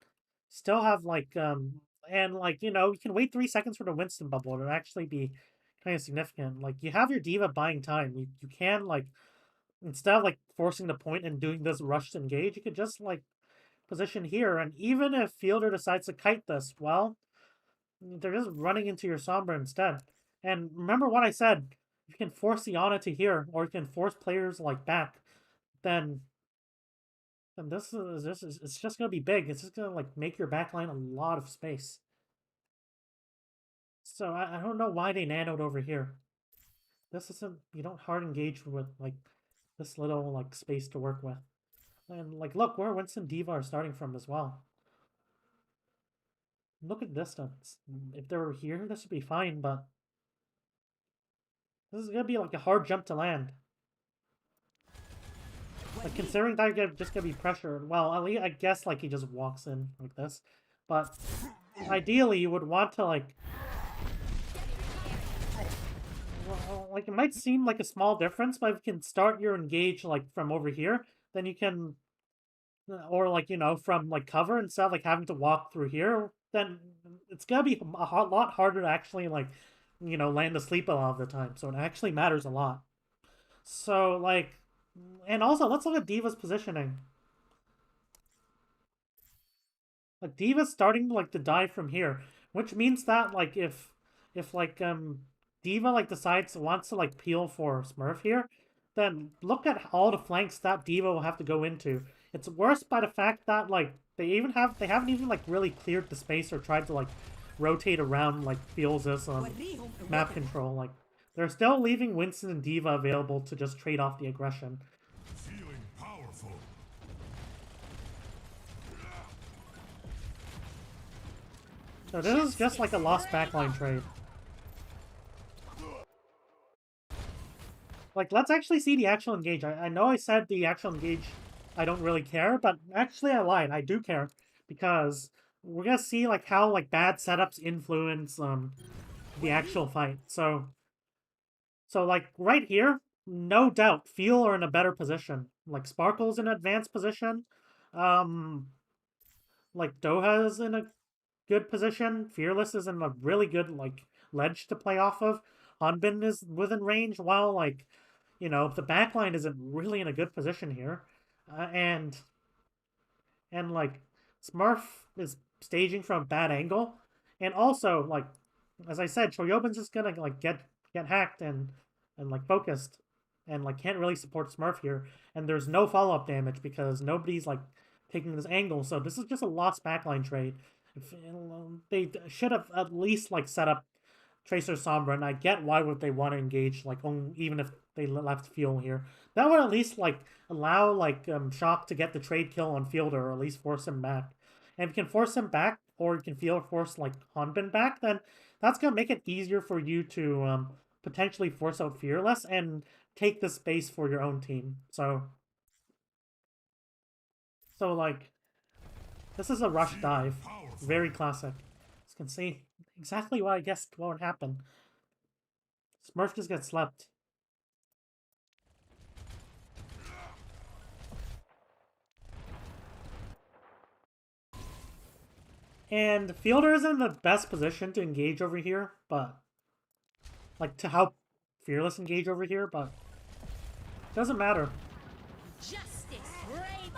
A: Still have like and like you know you can wait 3 seconds for the Winston bubble. It'll actually be kind of significant. Like you have your D.Va buying time. You can like instead of like forcing the point and doing this rush to engage, you could just like position here. And even if Fielder decides to kite this, well, they're just running into your Sombra instead. And remember what I said: you can force the Ana to here, or you can force players like back. Then this is it's just gonna be big. It's just gonna like make your backline a lot of space. So I don't know why they nanoed over here. This isn't, you don't hard engage with like this little like space to work with. And like look where Winston D.Va are starting from as well. Look at distance. If they were here, this would be fine, but this is gonna be like a hard jump to land. Like considering that you're just gonna be pressured, well, at least I guess like he just walks in like this. But ideally you would want to like it might seem like a small difference, but if you can start your engage like from over here, then you can or like, you know, from like cover instead of like having to walk through here, then it's gonna be a lot harder to actually like, you know, land asleep a lot of the time. So it actually matters a lot. So like, and also let's look at Diva's positioning. Like Diva's starting like to dive from here, which means that like if like Diva like decides wants to like peel for Smurf here, then look at all the flanks that Diva will have to go into. It's worse by the fact that like they haven't even like really cleared the space or tried to like rotate around like feels as map control. Like they're still leaving Winston and Diva available to just trade off the aggression.
B: Feeling powerful.
A: So this is just like a lost backline trade. Like, let's actually see the actual engage. I know I said the actual engage I don't really care, but actually I lied. I do care because we're gonna see like how like bad setups influence the actual fight. So like right here, no doubt, Feel are in a better position. Like Sparkle's in an advanced position. Um like Doha's in a good position. Fearless is in a really good like ledge to play off of. Hanbin is within range, while like, you know, the backline isn't really in a good position here, and like Smurf is staging from a bad angle, and also like as I said, Choyobin's just gonna like get hacked and like focused, and like can't really support Smurf here, and there's no follow up damage because nobody's like taking this angle, so this is just a lost backline trade. They should have at least like set up Tracer Sombra, and I get why would they want to engage like even if they left Fuel here. That would at least like allow like Shock to get the trade kill on Fielder, or at least force him back. And if you can force him back, or you can force like Hanbin back, then that's gonna make it easier for you to potentially force out Fearless and take the space for your own team. So like this is a rush dive, very classic. You can see exactly what I guessed what would happen. Smurf just gets slept. And Fielder is in the best position to engage over here, but like to help Fearless engage over here, but it doesn't matter.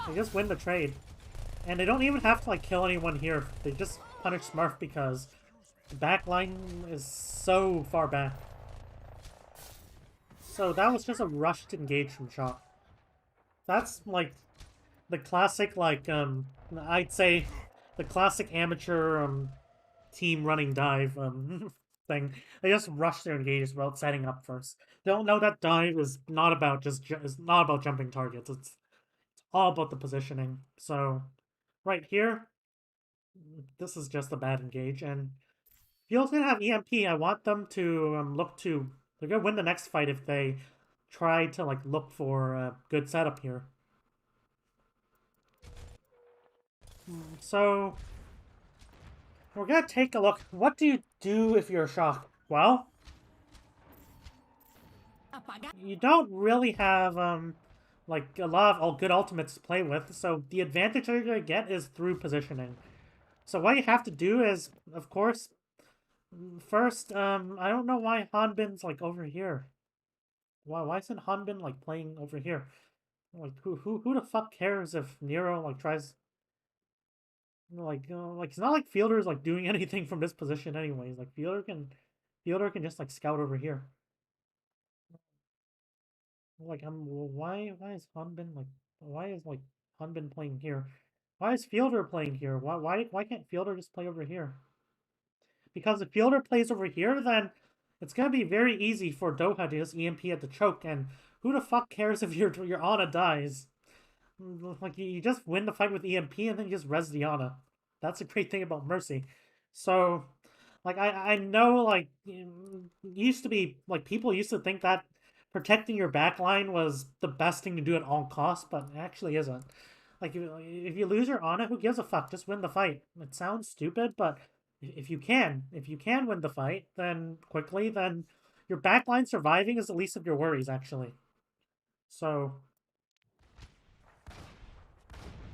A: They just win the trade. And they don't even have to like kill anyone here. They just punish Smurf because the back line is so far back. So that was just a rushed engage from Shock. That's like the classic like I'd say the classic amateur team running dive thing. They just rush their engages without setting up first. They don't know that dive is not about it's not about jumping targets. It's all about the positioning. So right here, this is just a bad engage, and Field's gonna have EMP. I want them to look to. They're gonna win the next fight if they try to like look for a good setup here. So we're gonna take a look. What do you do if you're Shock? Well, you don't really have like a lot of all good ultimates to play with. So the advantage you're gonna get is through positioning. So what you have to do is, of course, first, I don't know why Hanbin's like over here. Why isn't Hanbin like playing over here? Like who the fuck cares if Nero like tries like it's not like Fielder's like doing anything from this position anyways. Like Fielder can just like scout over here. Like why is Hanbin like why is like Hanbin playing here? Why is Fielder playing here? Why can't Fielder just play over here? Because if Fielder plays over here, then it's gonna be very easy for Doha to just EMP at the choke, and who the fuck cares if your Ana dies? Like you just win the fight with EMP and then you just res the Ana. That's a great thing about Mercy. So like I know like used to be like people used to think that protecting your backline was the best thing to do at all costs, but it actually isn't. Like if you lose your Ana, who gives a fuck? Just win the fight. It sounds stupid, but if you can win the fight, then quickly, then your backline surviving is the least of your worries actually. So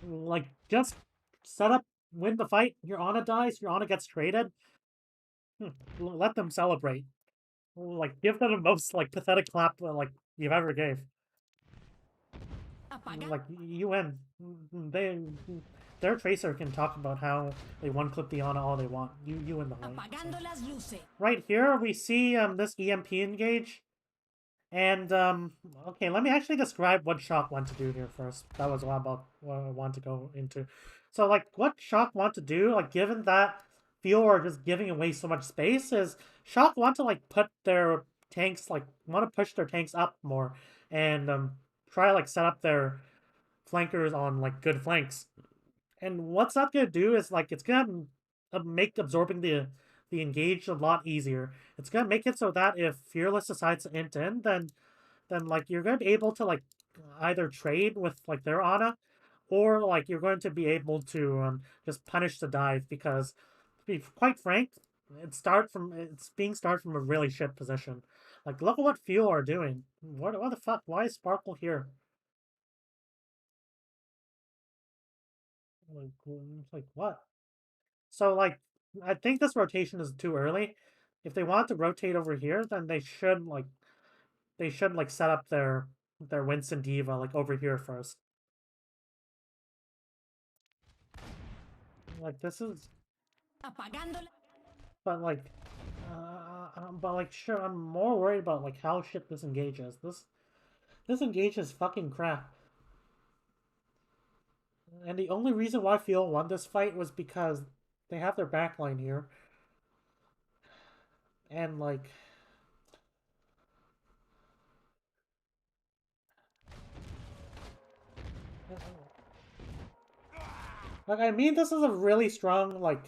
A: Like, just set up, win the fight, your Ana dies, your Ana gets traded. Let them celebrate. Like, give them the most, like, pathetic clap, like, you've ever gave. Like, you win. They, their Tracer can talk about how they one-clip the Ana all they want. You win the fight. So. Right here, we see this EMP engage. And, okay, let me actually describe what Shock want to do here first. That was about what I want to go into. So, like, what Shock want to do, like, given that Fuel are just giving away so much space, is Shock want to, like, put their tanks, like, want to push their tanks up more. And, try to, like, set up their flankers on, like, good flanks. And what's that gonna do is, like, it's gonna make absorbing the engage a lot easier. It's gonna make it so that if Fearless decides to int in, then like you're gonna be able to like either trade with like their Ana, or like you're going to be able to just punish the dive because, to be quite frank, it's being started from a really shit position. Like look at what Fuel are doing. What the fuck? Why is Sparkle here? Like what? So like I think this rotation is too early. If they want to rotate over here, then they should like set up their Winston Diva like over here first. Like this is, but like sure, I'm more worried about like how shit this engages. This engage is fucking crap. And the only reason why Fuel won this fight was because they have their backline here. And like I mean this is a really strong like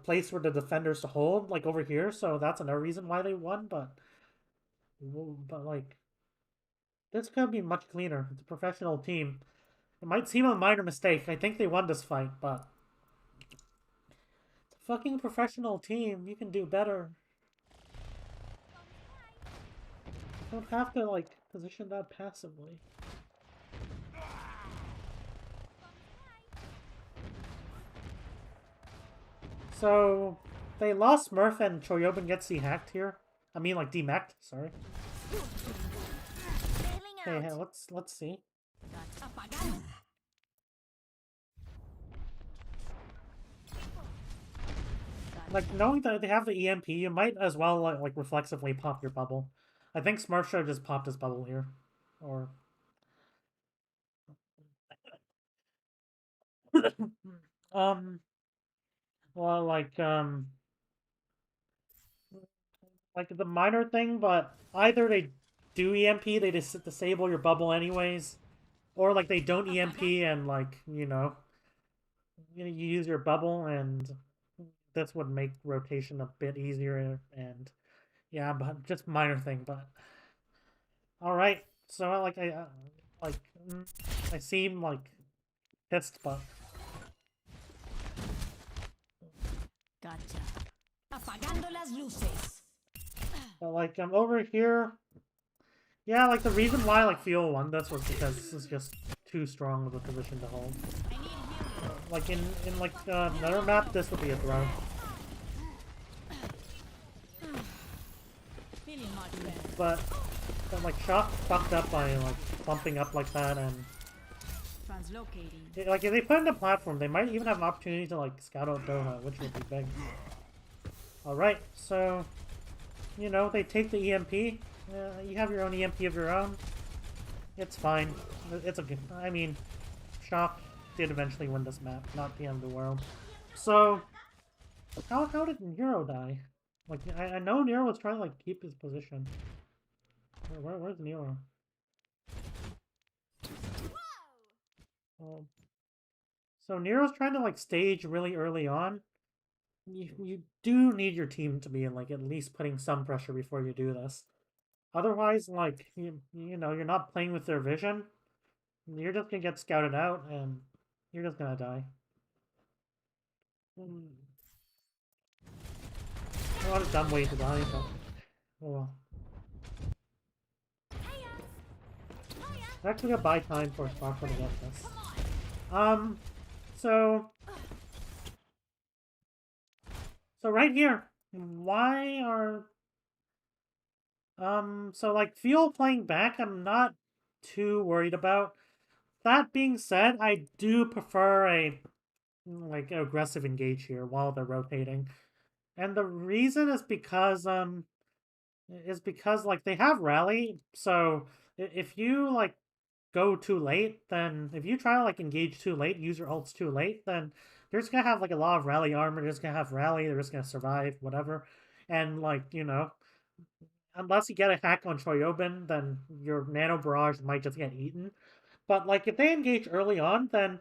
A: place for the defenders to hold, like over here, so that's another reason why they won, but like this could be much cleaner. It's a professional team. It might seem a minor mistake. I think they won this fight, but it's a fucking professional team. You can do better. You don't have to like position that passively. So they lost Smurf and Choyobin gets hacked here. I mean like demeched, sorry. Okay, hey, let's see. Like knowing that they have the EMP, you might as well like reflexively pop your bubble. I think Smurf should have just popped his bubble here. Or um well like the minor thing, but either they do EMP, they just disable your bubble anyways, or like they don't EMP and like you use your bubble, and this would make rotation a bit easier. And yeah, but just minor thing. But all right, so like I seem like pissed, but
C: gotcha. Apagando las luces.
A: But like I'm over here. Yeah, like the reason why like Fuel won this was because this is just too strong of a position to hold. Like in like another map, this would be a throw. But like Shock fucked up by like bumping up like that, and like if they put in a platform, they might even have an opportunity to like scout out Doha, which would be big. All right, so they take the EMP. You have your own EMP of your own. It's fine. It's okay. I mean, Shock did eventually win this map, not the end of the world. So, how did Nero die? Like, I know Nero was trying to like keep his position. Where's Nero? So Nero's trying to like stage really early on. You do need your team to be in like at least putting some pressure before you do this. Otherwise, like you're not playing with their vision. You're just gonna get scouted out, and you're just gonna die. What a dumb way to die, but oh well. It's actually a buy time for Sparkle to get this. Um, so right here, why are so like Fuel playing back, I'm not too worried about. That being said, I do prefer a like aggressive engage here while they're rotating. And the reason is because like they have rally, so if you like go too late, then if you try to like engage too late, use your ults too late, then they're just gonna have like a lot of rally armor, they're just gonna have rally, they're just gonna survive, whatever. And like, you know, unless you get a hack on Choyobin, then your Nano Barrage might just get eaten. But like if they engage early on, then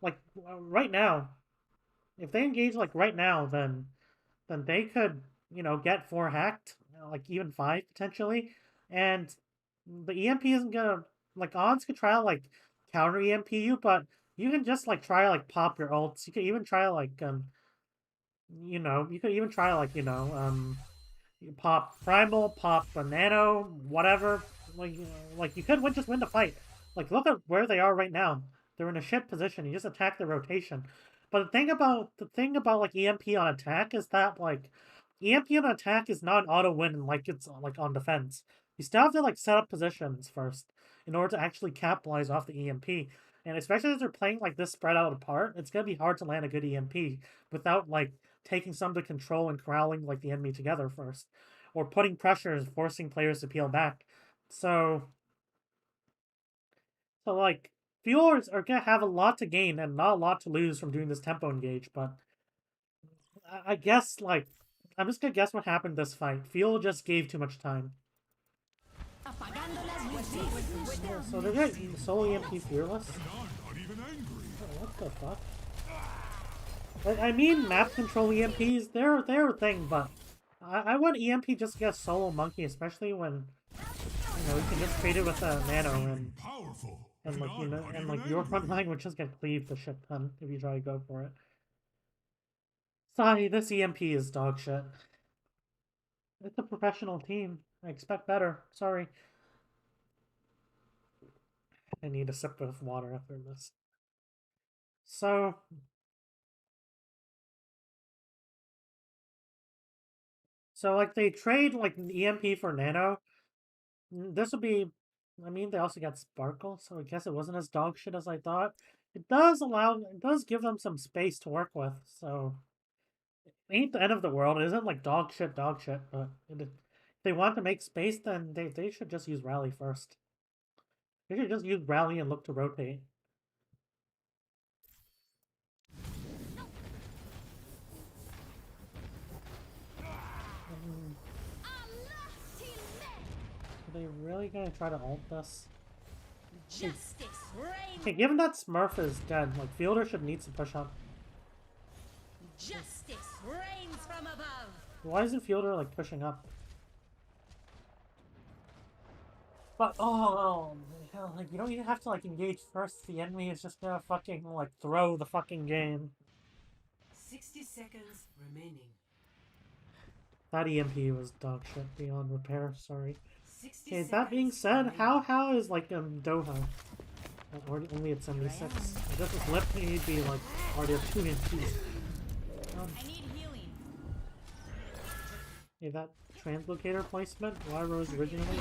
A: like right now, if they engage like right now, then they could, you know, get 4 hacked, like even 5 potentially. And the EMP isn't gonna like Ons could try to like counter EMP you, but you can just like try to like pop your ults. You could even try to like you know, you could even try to like, you know, you pop Primal, pop a Nano, whatever. Like, you know, like you could just win the fight. Like, look at where they are right now. They're in a shit position. You just attack the rotation. But the thing about like EMP on attack is that like EMP on attack is not an auto win like it's like on defense. You still have to like set up positions first in order to actually capitalize off the EMP. And especially as they're playing like this spread out apart, it's gonna be hard to land a good EMP without like taking some to control and corralling like the enemy together first, or putting pressures, forcing players to peel back. So, like Fuelers are gonna have a lot to gain and not a lot to lose from doing this tempo engage. But I guess like I'm just gonna guess what happened this fight. Fuel just gave too much time.
C: Apagando las luces.
A: Yeah, so they're getting solo EMP Fearless.
B: And I'm not even angry.
A: Oh, what the fuck? I mean, map control EMPs, they're a thing, but I want EMP just to get solo monkey, especially when, you know, you can just trade it with a nano
B: Powerful.
A: and like, you
B: I'm
A: know,
B: not
A: and
B: even
A: like your
B: angry.
A: front line would just get cleaved a shit ton if you try to go for it. Sorry, this EMP is dog shit. It's a professional team. I expect better. Sorry. I need a sip of water after this. So, like they trade like an EMP for nano. This would be, I mean, they also got Sparkle, so I guess it wasn't as dog shit as I thought. It does give them some space to work with, so it ain't the end of the world. It isn't like dog shit, but if they want to make space, then they should just use Rally first. They should just use Rally and look to rotate. Are they really gonna try to ult this?
C: Justice reigns.
A: Okay, given that Smurf is dead, like Fielder should need to push up.
C: Justice reigns from above.
A: Why isn't Fielder like pushing up? But oh, hell, like you don't even have to like engage first. The enemy is just gonna fucking like throw the fucking game.
D: 60 seconds remaining.
A: That EMP was dog shit beyond repair. Sorry.
D: 60
A: Okay, that being
D: seconds
A: said,
D: remaining.
A: how is like Doha? Already only at 76. I guess it's left me be like already at 2 EMPs.
C: I need healing.
A: Okay, that translocator placement, why rose originally?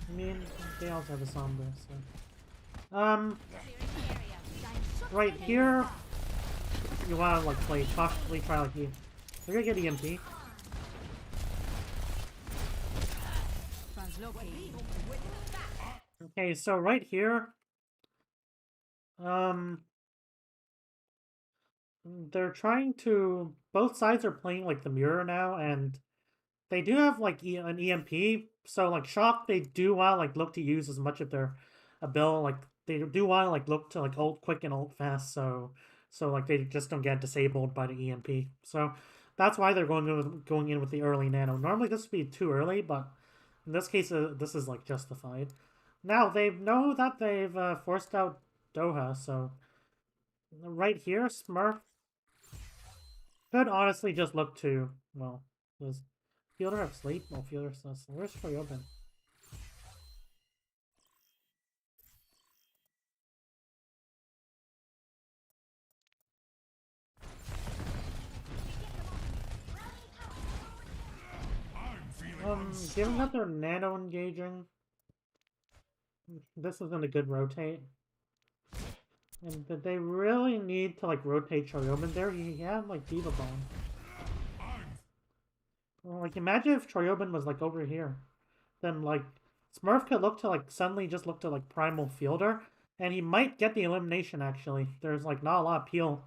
A: I mean, they also have a Sombra, so. Right here, you wanna like play cautiously, try like you. They're gonna get EMP. Okay, so right here, they're trying to. Both sides are playing like the mirror now, and they do have like an EMP. So like Shock, they do want to like look to use as much of their ability. Like they do want to like look to like ult quick and ult fast. So like they just don't get disabled by the EMP. So that's why they're going in with the early nano. Normally this would be too early, but in this case, this is like justified. Now they know that they've forced out Doha, so right here, Smurf could honestly just look to, well, does Fielder have sleep? Well, Fielder says, where's Troy open? given that they're nano engaging, this isn't a good rotate. And that they really need to like rotate Choryobin there. He had like Diva Bomb. Well, like imagine if Choryobin was like over here. Then like Smurf could look to like suddenly just look to like Primal Fielder. And he might get the elimination actually. There's like not a lot of peel.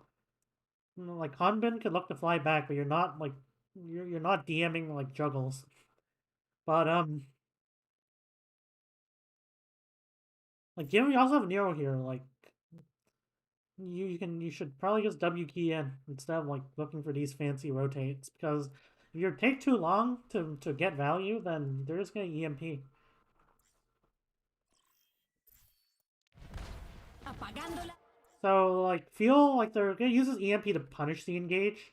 A: Like Hanbin could look to fly back, but you're not like you're not DMing like juggles. But like you also have Nero here, like you should probably just W key in instead of like looking for these fancy rotates, because if you take too long to get value, then they're just gonna EMP. So like feel like they're gonna use this EMP to punish the engage.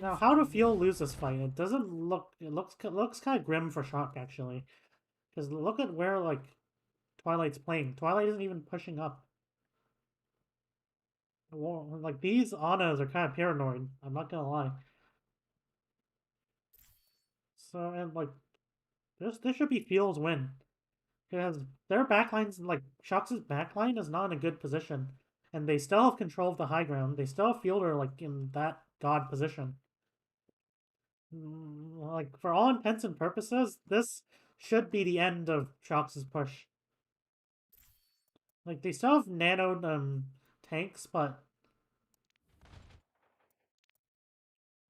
A: Now, how do Feel lose this fight? It doesn't look. It looks kind of grim for Shock actually, because look at where like Twilight's playing. Twilight isn't even pushing up. Well, like these Annas are kind of paranoid. I'm not gonna lie. So and like this should be Feel's win, because their backlines like Shock's backline is not in a good position, and they still have control of the high ground. They still have Fielder like in that god position. Like, for all intents and purposes, this should be the end of Shox' push. Like, they still have nanoed tanks, but...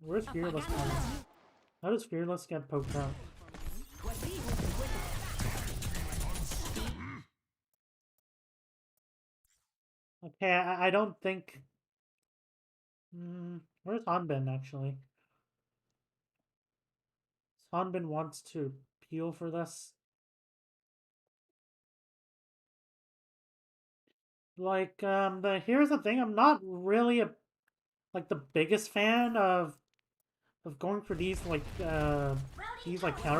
A: Where's Fearless going? How does Fearless get poked out? Okay, I don't think... where's Hanbin, actually? Hanbin wants to peel for this. Like, here's the thing, I'm not really the biggest fan of going for these counter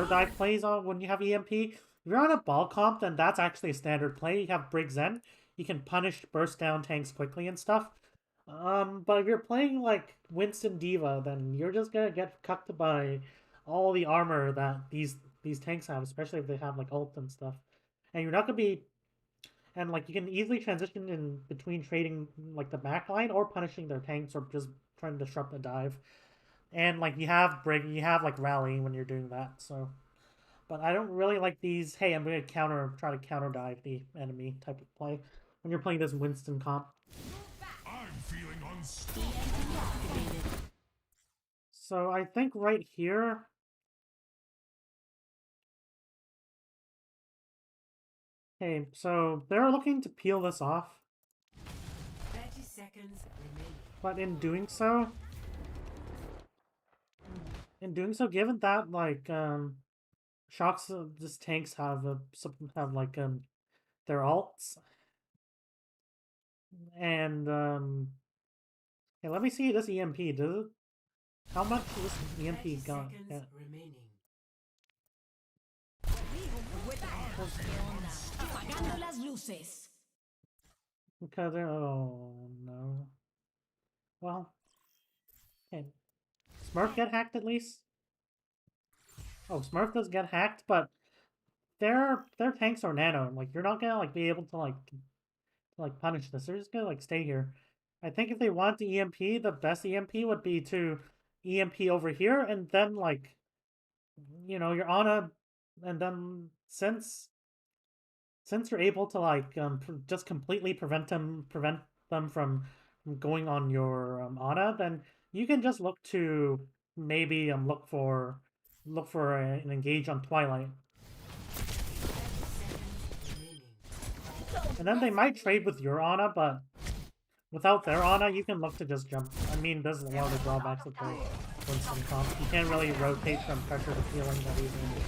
A: dive plays on when you have EMP. If you're on a ball comp, then that's actually a standard play. You have Briggs Zen, you can punish burst down tanks quickly and stuff. But if you're playing like Winston Diva, then you're just gonna get cucked by all the armor that these tanks have, especially if they have like ult and stuff. And you're not gonna be, and like you can easily transition in between trading like the backline or punishing their tanks or just trying to disrupt the dive. And like you have like rally when you're doing that. So, but I don't really like these. Hey, I'm gonna try to counter dive the enemy type of play when you're playing this Winston comp.
B: I'm feeling unstoppable.
A: So I think right here. Okay, so they're looking to peel this off.
D: 30 seconds remaining.
A: But in doing so, given that like Shocks just tanks have like their alts, and hey, let me see this EMP. Does it? How much this EMP got? Yeah. Because oh no. Well, okay. Smurf get hacked at least? Oh, Smurf does get hacked, but their tanks are nano. Like you're not gonna like be able to punish this. They're just gonna like stay here. I think if they want the EMP, the best EMP would be to EMP over here, and then like, you know, you're on a, and then since you're able to like just completely prevent them from going on your Ana, then you can just look to maybe look for an engage on Twilight, and then they might trade with your Ana, but without their Ana, you can look to just jump. I mean, there's a lot of drawbacks with the Winston comp. You can't really rotate from pressure to feeling that easily.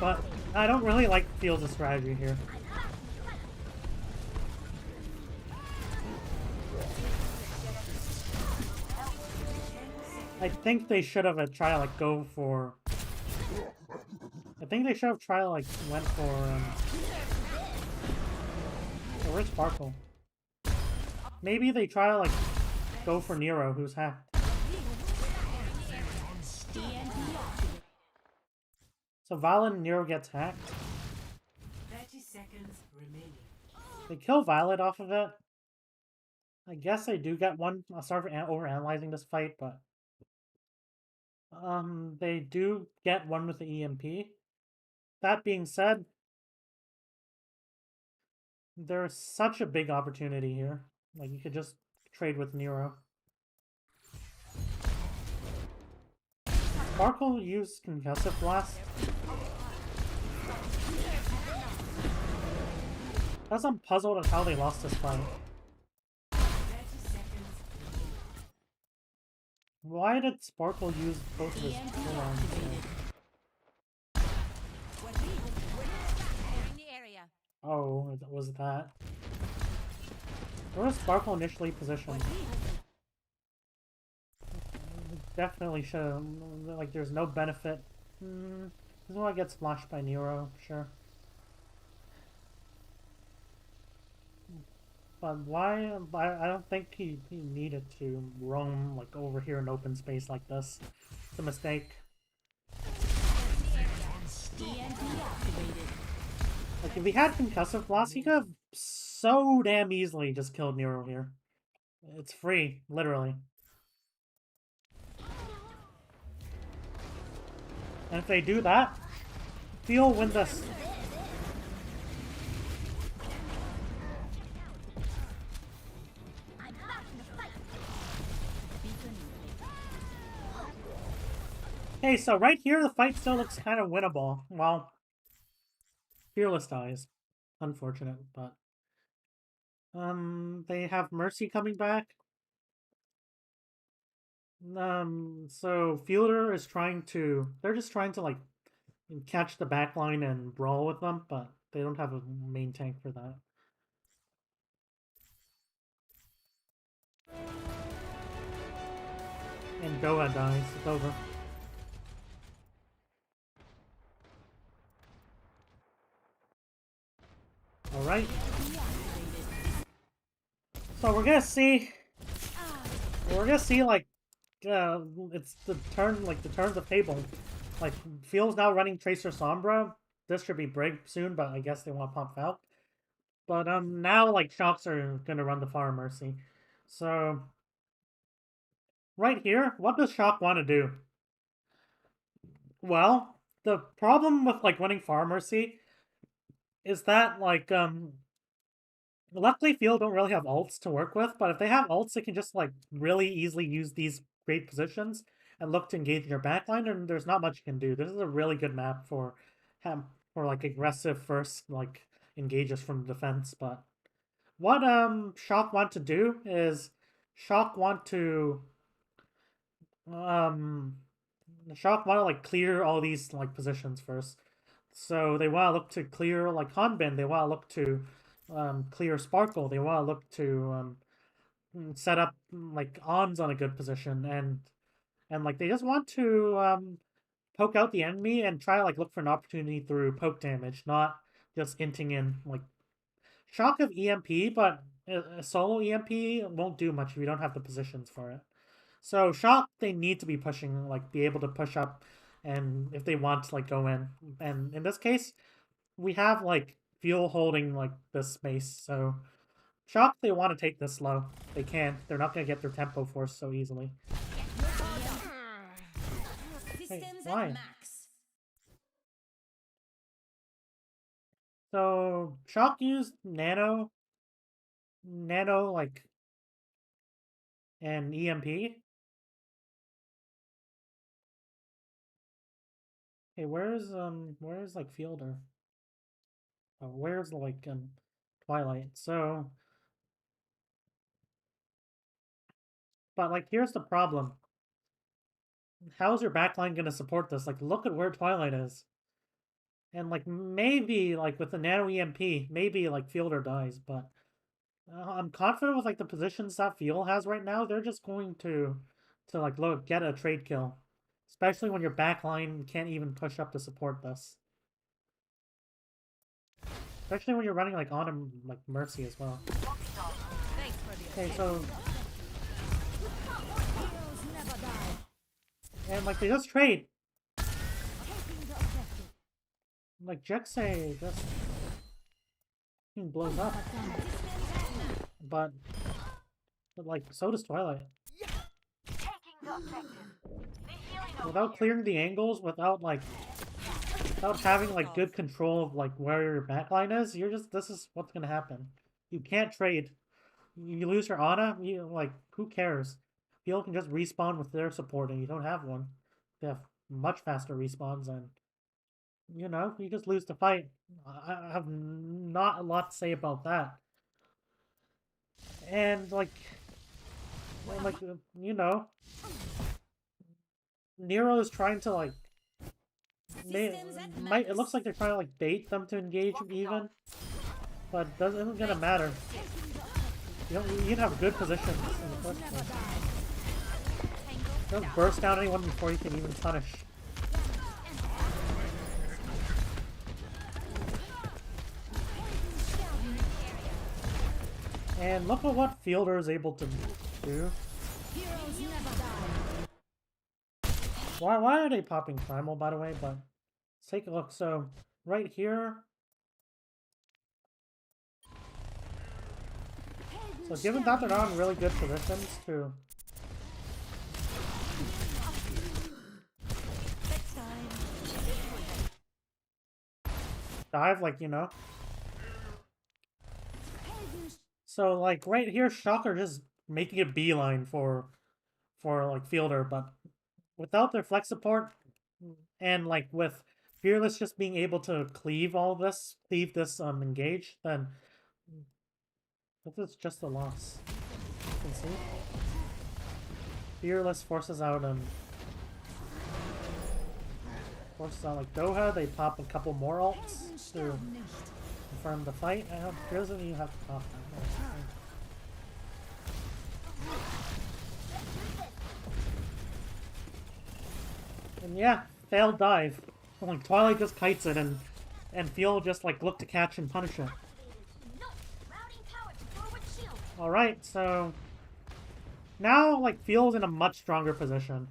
A: But I don't really like Field's strategy here. I think they should have tried to like go for. I think they should have tried to like went for. Where's Sparkle? Maybe they try to like go for Nero, who's hacked. So Violet and Nero gets hacked.
D: 30 seconds remaining.
A: They kill Violet off of it. I guess I do get one. I'll start overanalyzing this fight, but they do get one with the EMP. That being said, there's such a big opportunity here. Like, you could just trade with Nero. Sparkle used Concussive Blast. Guess I'm puzzled at how they lost this fight.
D: 30 seconds remaining.
A: Why did Sparkle use both of his cooldowns?
C: Clearing the area.
A: Oh, it was that. Where was Sparkle initially positioned? Definitely should. Like, there's no benefit. This is why it gets flashed by Nero, sure. But why? I don't think he needed to roam like over here in open space like this. It's a mistake. Like, if he had Concussive Blast, he could have so damn easily just killed Nero here. It's free, literally. And if they do that, Theo win this. Okay, so right here, the fight still looks kind of winnable. Well, Fearless dies. Unfortunate, but... they have Mercy coming back. So Fielder is trying to... They're just trying to, like, catch the backline and brawl with them, but they don't have a main tank for that. And Goa dies. It's over. Alright. So we're gonna see... like, it's the turns of table. Like, Field's now running Tracer Sombra. This should be Brig soon, but I guess they want to pop Falc. But, now, like, Shocks are gonna run the Far Mercy. So... right here, what does Shock want to do? Well, the problem with, like, running Far Mercy is that, like, luckily Field don't really have ults to work with, but if they have ults, they can just, like, really easily use these great positions and look to engage your backline, and there's not much you can do. This is a really good map for like, aggressive first, like, engages from defense, but what, Shock want to do is Shock want to, like, clear all these, like, positions first. So they want to look to clear, like, Hanbin. They want to look to clear Sparkle. They want to look to set up, like, Ons on a good position. And like, they just want to poke out the enemy and try to, like, look for an opportunity through poke damage, not just inting in. Like, Shock of EMP, but a solo EMP won't do much if you don't have the positions for it. So Shock, they need to be pushing, like, be able to push up, and if they want to, like, go in. And in this case, we have, like, Fuel holding, like, this space, so Shock, they want to take this slow. They can. They're not going to get their tempo forced so easily.
C: Systems
A: why?
C: at max.
A: So Shock used Nano, like, and EMP. Hey, where's like Fielder? Oh, where's like Twilight? So, but like, here's the problem. How's your backline gonna support this? Like, look at where Twilight is. And like, maybe like with the Nano EMP, maybe like Fielder dies, but I'm confident with like the positions that Field has right now. They're just going to like get a trade kill, especially when your backline can't even push up to support this. Especially when you're running like on like Mercy as well.
C: Thanks for the
A: Okay, so like, they just trade.
C: Taking the objective.
A: Like, Jexay just blows up. But like, so does Twilight.
C: Taking the objective. The healing
A: Without clearing the angles, without having like good control of like where your backline is, you're just, this is what's gonna happen. You can't trade. You lose your Ana, you like, who cares? People can just respawn with their support and you don't have one. They have much faster respawns and you know, you just lose the fight. I have not a lot to say about that. And like you know, Nero is trying to like it looks like they're trying to like bait them to engage even, but it isn't gonna matter. You can have good positions in the first place. Don't burst down anyone before you can even punish. And look at what Fielder is able to do.
C: Heroes never die.
A: Why are they popping Primal, by the way? But let's take a look. So, right here. So, given that they're not in really good positions to dive, like, you know. So, like, right here, Shocker just making a beeline for like, Fielder, but without their flex support, and, like, with Fearless just being able to cleave this, engage, then this is just a loss. You can see. Fearless forces out, like, Doha, they pop a couple more ults to confirm the fight. Fearless doesn't even have to pop that. And yeah, failed dive. Like, Twilight just kites it, and Fiel just, like, look to catch and punish it. Alright, so now, like, Fiel's in a much stronger position.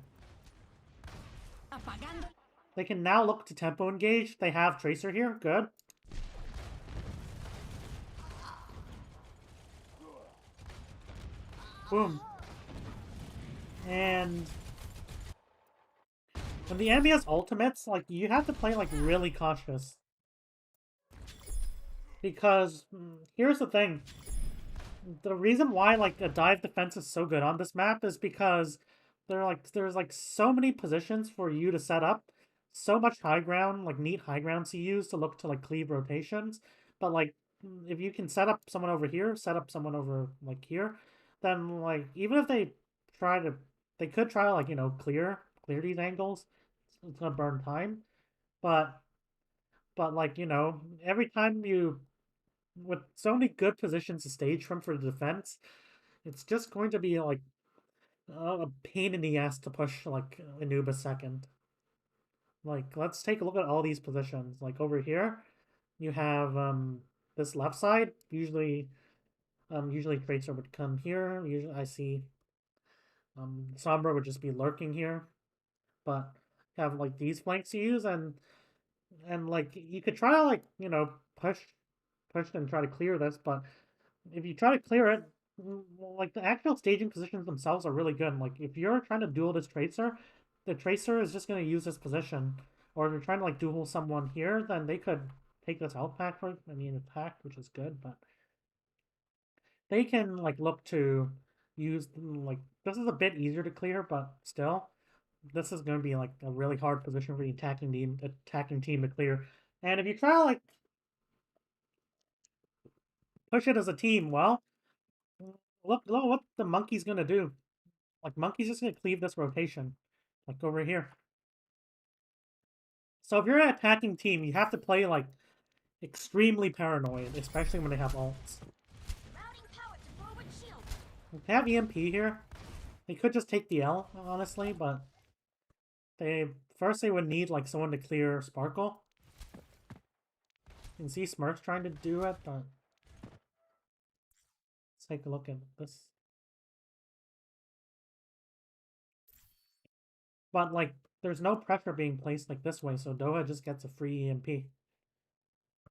A: They can now look to tempo engage. They have Tracer here. Good. Boom. And when the enemy has ultimates, like, you have to play, like, really cautious. Because, here's the thing. The reason why, like, a dive defense is so good on this map is because there's, like, so many positions for you to set up. So much high ground, like, neat high grounds to use to look to, like, cleave rotations. But, like, if you can set up someone over here, set up someone over, like, here, then, like, even if they could try, like, you know, clear these angles. It's gonna burn time. But, like, you know, every time with so many good positions to stage from for the defense, it's just going to be, like, a pain in the ass to push, like, Anubis second. Like, let's take a look at all these positions. Like, over here, you have, this left side. Usually Tracer would come here. Usually I see, Sombra would just be lurking here. But have, like, these flanks to use, and like, you could try to, like, you know, push and try to clear this, but if you try to clear it, like, the actual staging positions themselves are really good. Like, if you're trying to duel this Tracer, the Tracer is just going to use this position. Or if you're trying to, like, duel someone here, then they could take this out pack for, attack, which is good, but they can, like, look to use, like, this is a bit easier to clear, but still, this is going to be, like, a really hard position for the attacking team to clear. And if you try to, like, push it as a team, well, look what the Monkey's going to do. Like, Monkey's just going to cleave this rotation, like, over here. So if you're an attacking team, you have to play, like, extremely paranoid, especially when they have ults. They have EMP here. They could just take the L, honestly, but they would need, like, someone to clear Sparkle. You can see Smurf's trying to do it, but let's take a look at this. But like, there's no pressure being placed like this way, so Doha just gets a free EMP.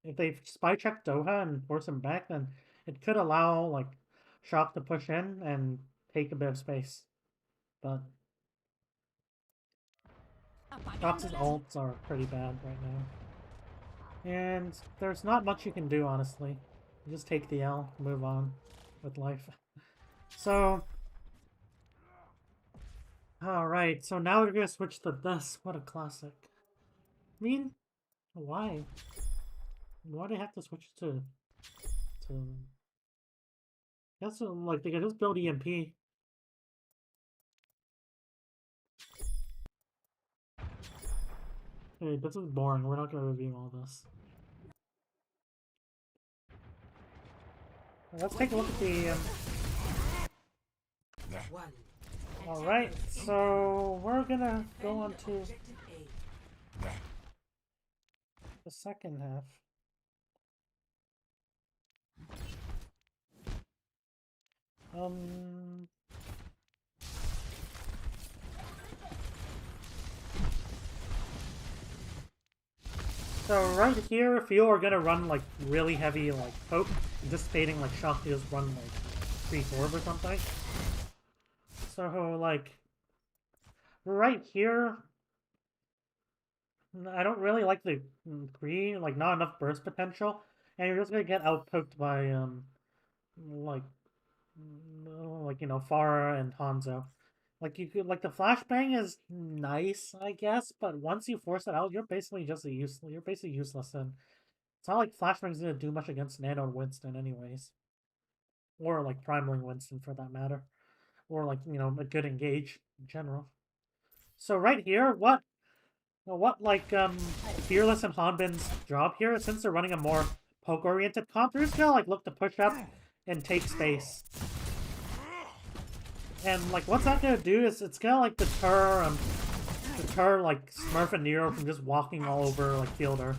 A: If they spy check Doha and force him back, then it could allow like Shock to push in and take a bit of space. But Shock's ults are pretty bad right now. And there's not much you can do, honestly. You just take the L, move on with life. So, alright, so now we're gonna switch to this. What a classic. I mean, why? Why do they have to switch to... I guess, like, they could just build EMP. Hey, this is boring. We're not gonna review all this. Let's take a look at the...
D: One.
A: Alright, so we're gonna go on to
D: Objective A.
A: the second half. So right here, if you are gonna run like really heavy like poke, anticipating like Shock to just run like 3-4 or something. So like right here, I don't really like the green, like not enough burst potential, and you're just gonna get outpoked by like you know, Farah and Hanzo. Like you could, like the flashbang is nice, I guess, but once you force it out, you're basically just you're basically useless, and it's not like flashbang's gonna do much against Nano and Winston anyways. Or like Primaling Winston for that matter. Or like, you know, a good engage in general. So right here, what like Fearless and Hanbin's job here, since they're running a more poke-oriented comp, they're just gonna like look to push up and take space. And like what's that gonna do is it's gonna like deter like Smurf and Nero from just walking all over like Fielder.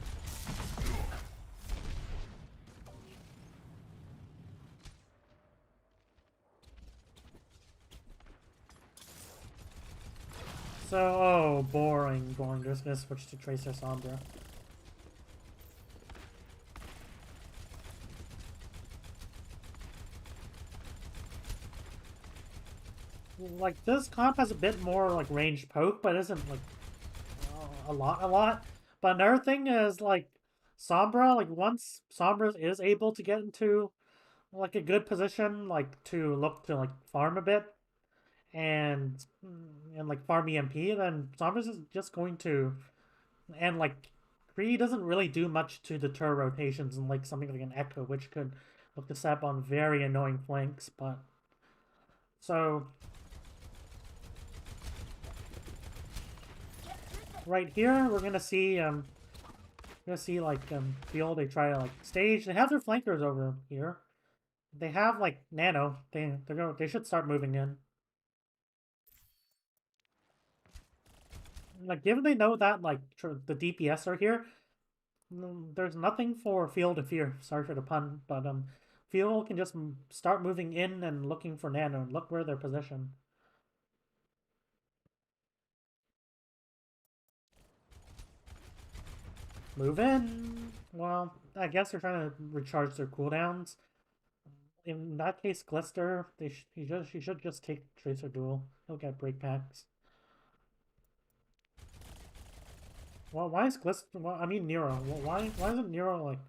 A: So, oh, boring. They're just gonna switch to Tracer Sombra. Like, this comp has a bit more, like, ranged poke, but isn't, like, a lot. But another thing is, like, Sombra, like, once Sombra is able to get into, like, a good position, like, to look to, like, farm a bit, and like, farm EMP, then Sombra's is just going to, and, like, Kree doesn't really do much to deter rotations, and, like, something like an Echo, which could look to set up on very annoying flanks, but, so... Right here, we're gonna see like Field. They try to like stage. They have their flankers over here. They have like Nano. They should start moving in. Like given they know that like the DPS are here, there's nothing for Field to fear. Sorry for the pun, but Field can just start moving in and looking for Nano and look where they're positioned. Move in. Well, I guess they're trying to recharge their cooldowns. In that case, Glister, he should just take Tracer Duel. He'll get break packs. Well, why is Glister? Well, I mean Nero. Well, why isn't Nero like?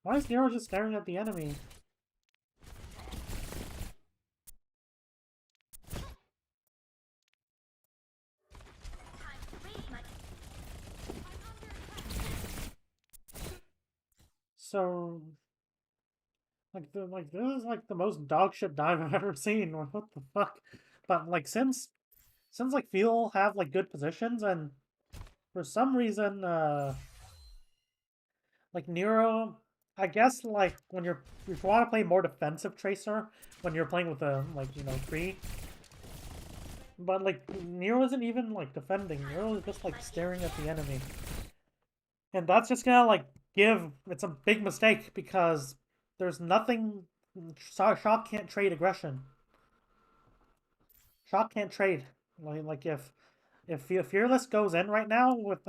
A: Why is Nero just staring at the enemy? So, like this is like the most dog shit dive I've ever seen. What the fuck? But like since like Feel have like good positions and for some reason like Nero, I guess like when if you want to play more defensive Tracer when you're playing with a like you know Kree. But like Nero isn't even like defending. Nero is just like staring at the enemy. And that's just gonna like it's a big mistake because there's nothing Shock can't trade aggression. Shock can't trade. Like if Fearless goes in right now with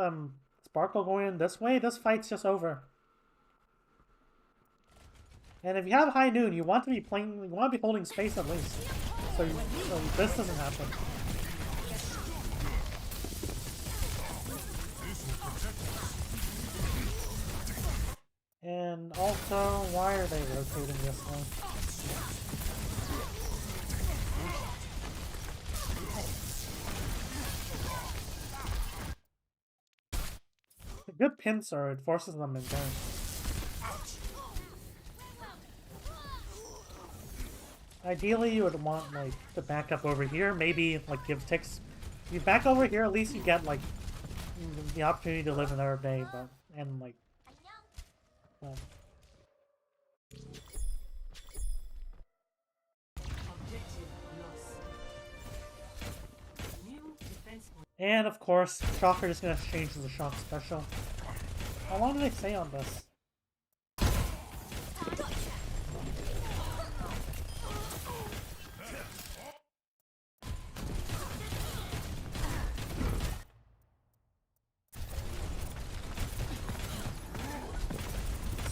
A: Sparkle going in this way, this fight's just over. And if you have High Noon, you want to be playing, you want to be holding space at least, so this doesn't happen. And also, why are they rotating this way? A good pincer, it forces them in turn. Ideally, you would want like to back up over here. Maybe like give ticks. You back over here, at least you get like the opportunity to live another day, but and like. And of course, Shocker is gonna change to the Shock Special. How long did they say on this?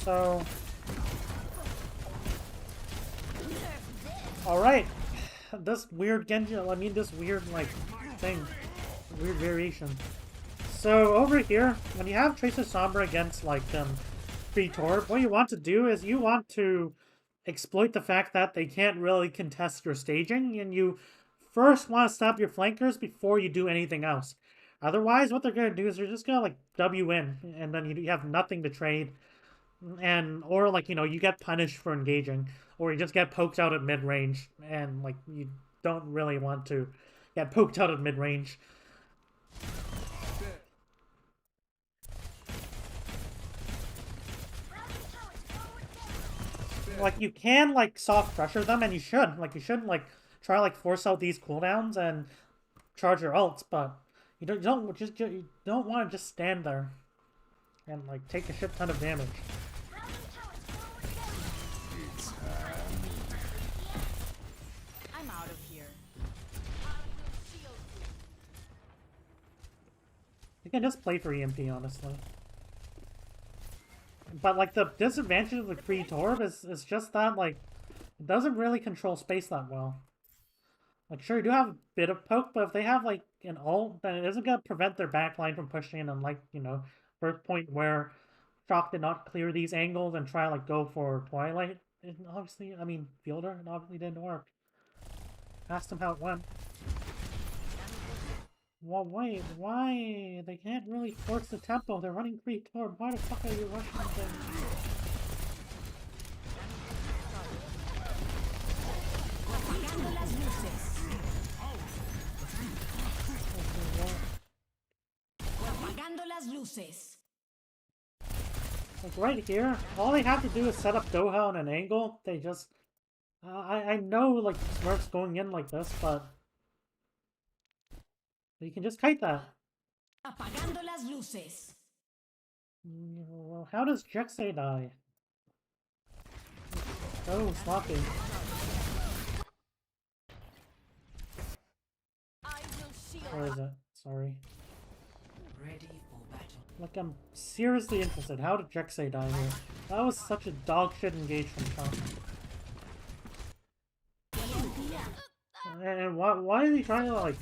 A: So, all right, this weird Genji. I mean, this weird like thing, weird variation. So over here, when you have Tracer Sombra against like Free Torb, what you want to do is you want to exploit the fact that they can't really contest your staging, and you first want to stop your flankers before you do anything else. Otherwise, what they're gonna do is they're just gonna like W in, and then you have nothing to trade. And or like you get punished for engaging, or you just get poked out at mid-range, and like you don't really want to get poked out at mid-range. Like you can like soft pressure them, and you should like like try like force out these cooldowns and charge your ults, but you don't want to just stand there and like take a shit ton of damage.
D: I'm out of here.
A: You can just play for EMP, honestly. But like the disadvantage of the Free Torb is just that like it doesn't really control space that well. Like sure you do have a bit of poke, but if they have like an ult, then it isn't gonna prevent their backline from pushing in, and like, first point where Shock did not clear these angles and try like go for Twilight. It obviously, I mean Fielder, it obviously didn't work. Asked him how it went. Well, wait, why? They can't really force the tempo. They're running Free Torb. Why the fuck are you rushing them?
D: Apagando las luces.
A: Like right here, all they have to do is set up Doha on an angle. They just... I know, like, Smurf's going in like this, but... You can just kite that.
D: Apagando las luces.
A: Well, how does Jexay die? Oh, sloppy. Where is it? Sorry.
D: Ready for battle.
A: Like, I'm seriously interested. How did Jexay die here? That was such a dog shit engage from Chomp. And why is he trying to, like...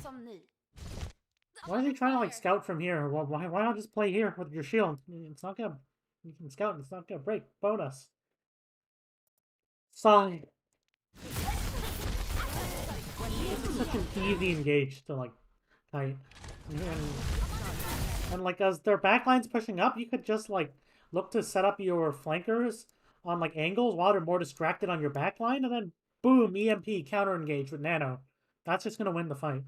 A: Why is he trying to, like, scout from here? Well, why not just play here with your shield? It's not gonna... You can scout and it's not gonna break. Bonus. Sigh. This is such an easy engage to, like, kite. And like, as their backline's pushing up, you could just, like, look to set up your flankers on, like, angles while they're more distracted on your backline, and then, boom, EMP, counter-engage with Nano. That's just gonna win the fight.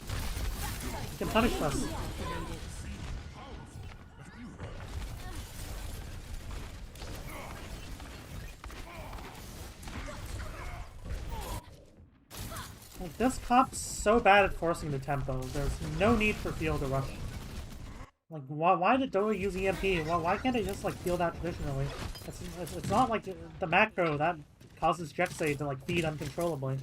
A: You can punish us. Like, this comp's so bad at forcing the tempo. There's no need for field to rush. Like, why did Doa use EMP? Why can't they just, like, feel that traditionally? It's not like the macro that causes Jexay to, like, feed uncontrollably.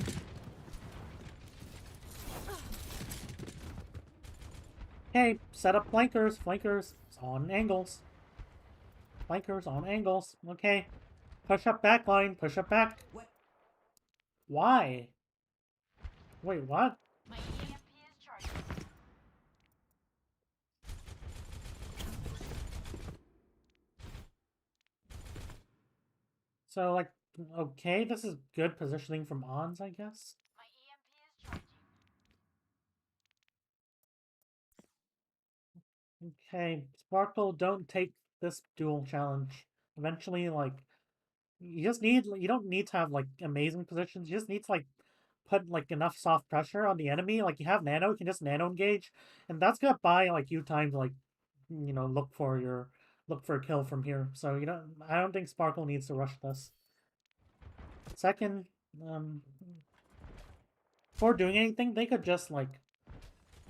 A: Okay, set up flankers. Flankers on angles. Flankers on angles. Okay. Push up back line. Push up back.
D: What?
A: Why? Wait, what?
C: My EMP is charging.
A: So, like, okay, this is good positioning from Ons, I guess.
C: My EMP is charging.
A: Okay, Sparkle, don't take this duel challenge. Eventually, like, you don't need to have, like, amazing positions. You just need to, like, put, like, enough soft pressure on the enemy. Like, you have Nano, you can just Nano engage. And that's gonna buy, like, you time to, like, you know, look for a kill from here. So, you know, I don't think Sparkle needs to rush this. Second, before doing anything, they could just, like,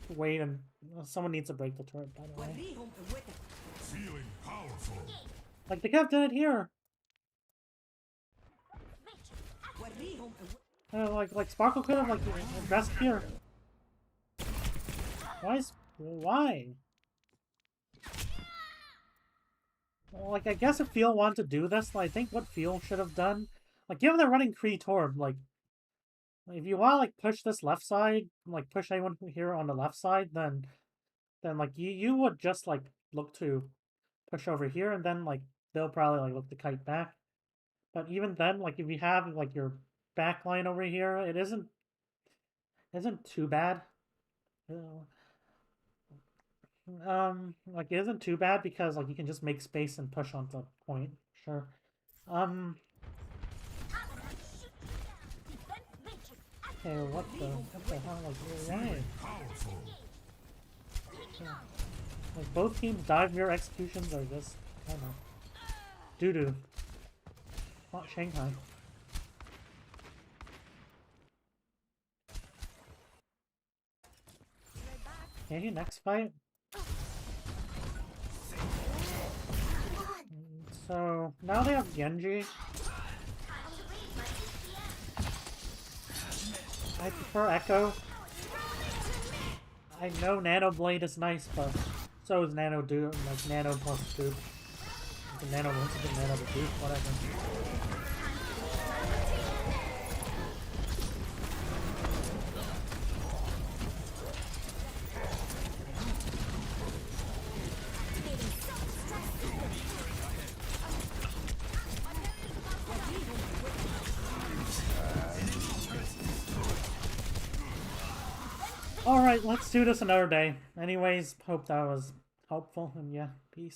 A: wait and... someone needs to break the turret, by the way.
B: Feeling powerful.
A: Like, they could have done it here. Like Sparkle could have, like, addressed here. Why? Well, like, I guess if Feel wanted to do this, I think what Feel should have done... Like, given they're running Kree Torb, like... If you want to, like, push this left side, like, push anyone here on the left side, then like, you would just, like, look to push over here, and then, like, they'll probably, like, look to kite back. But even then, like, if you have, like, your back line over here, it isn't too bad. Like, it isn't too bad because, like, you can just make space and push onto point. Sure. Okay, what the hell? Like, why?
B: Powerful.
A: Like, both teams' dive mirror executions are just, I don't know, doo-doo. Not Shanghai. Okay, next fight. So, now they have Genji. I prefer Echo. I know Nano Blade is nice, but so is Nano Do, like Nano plus Dupe. The Nano once again, Nano the Dupe, whatever. Alright, let's do this another day. Anyways, hope that was helpful, and yeah, peace.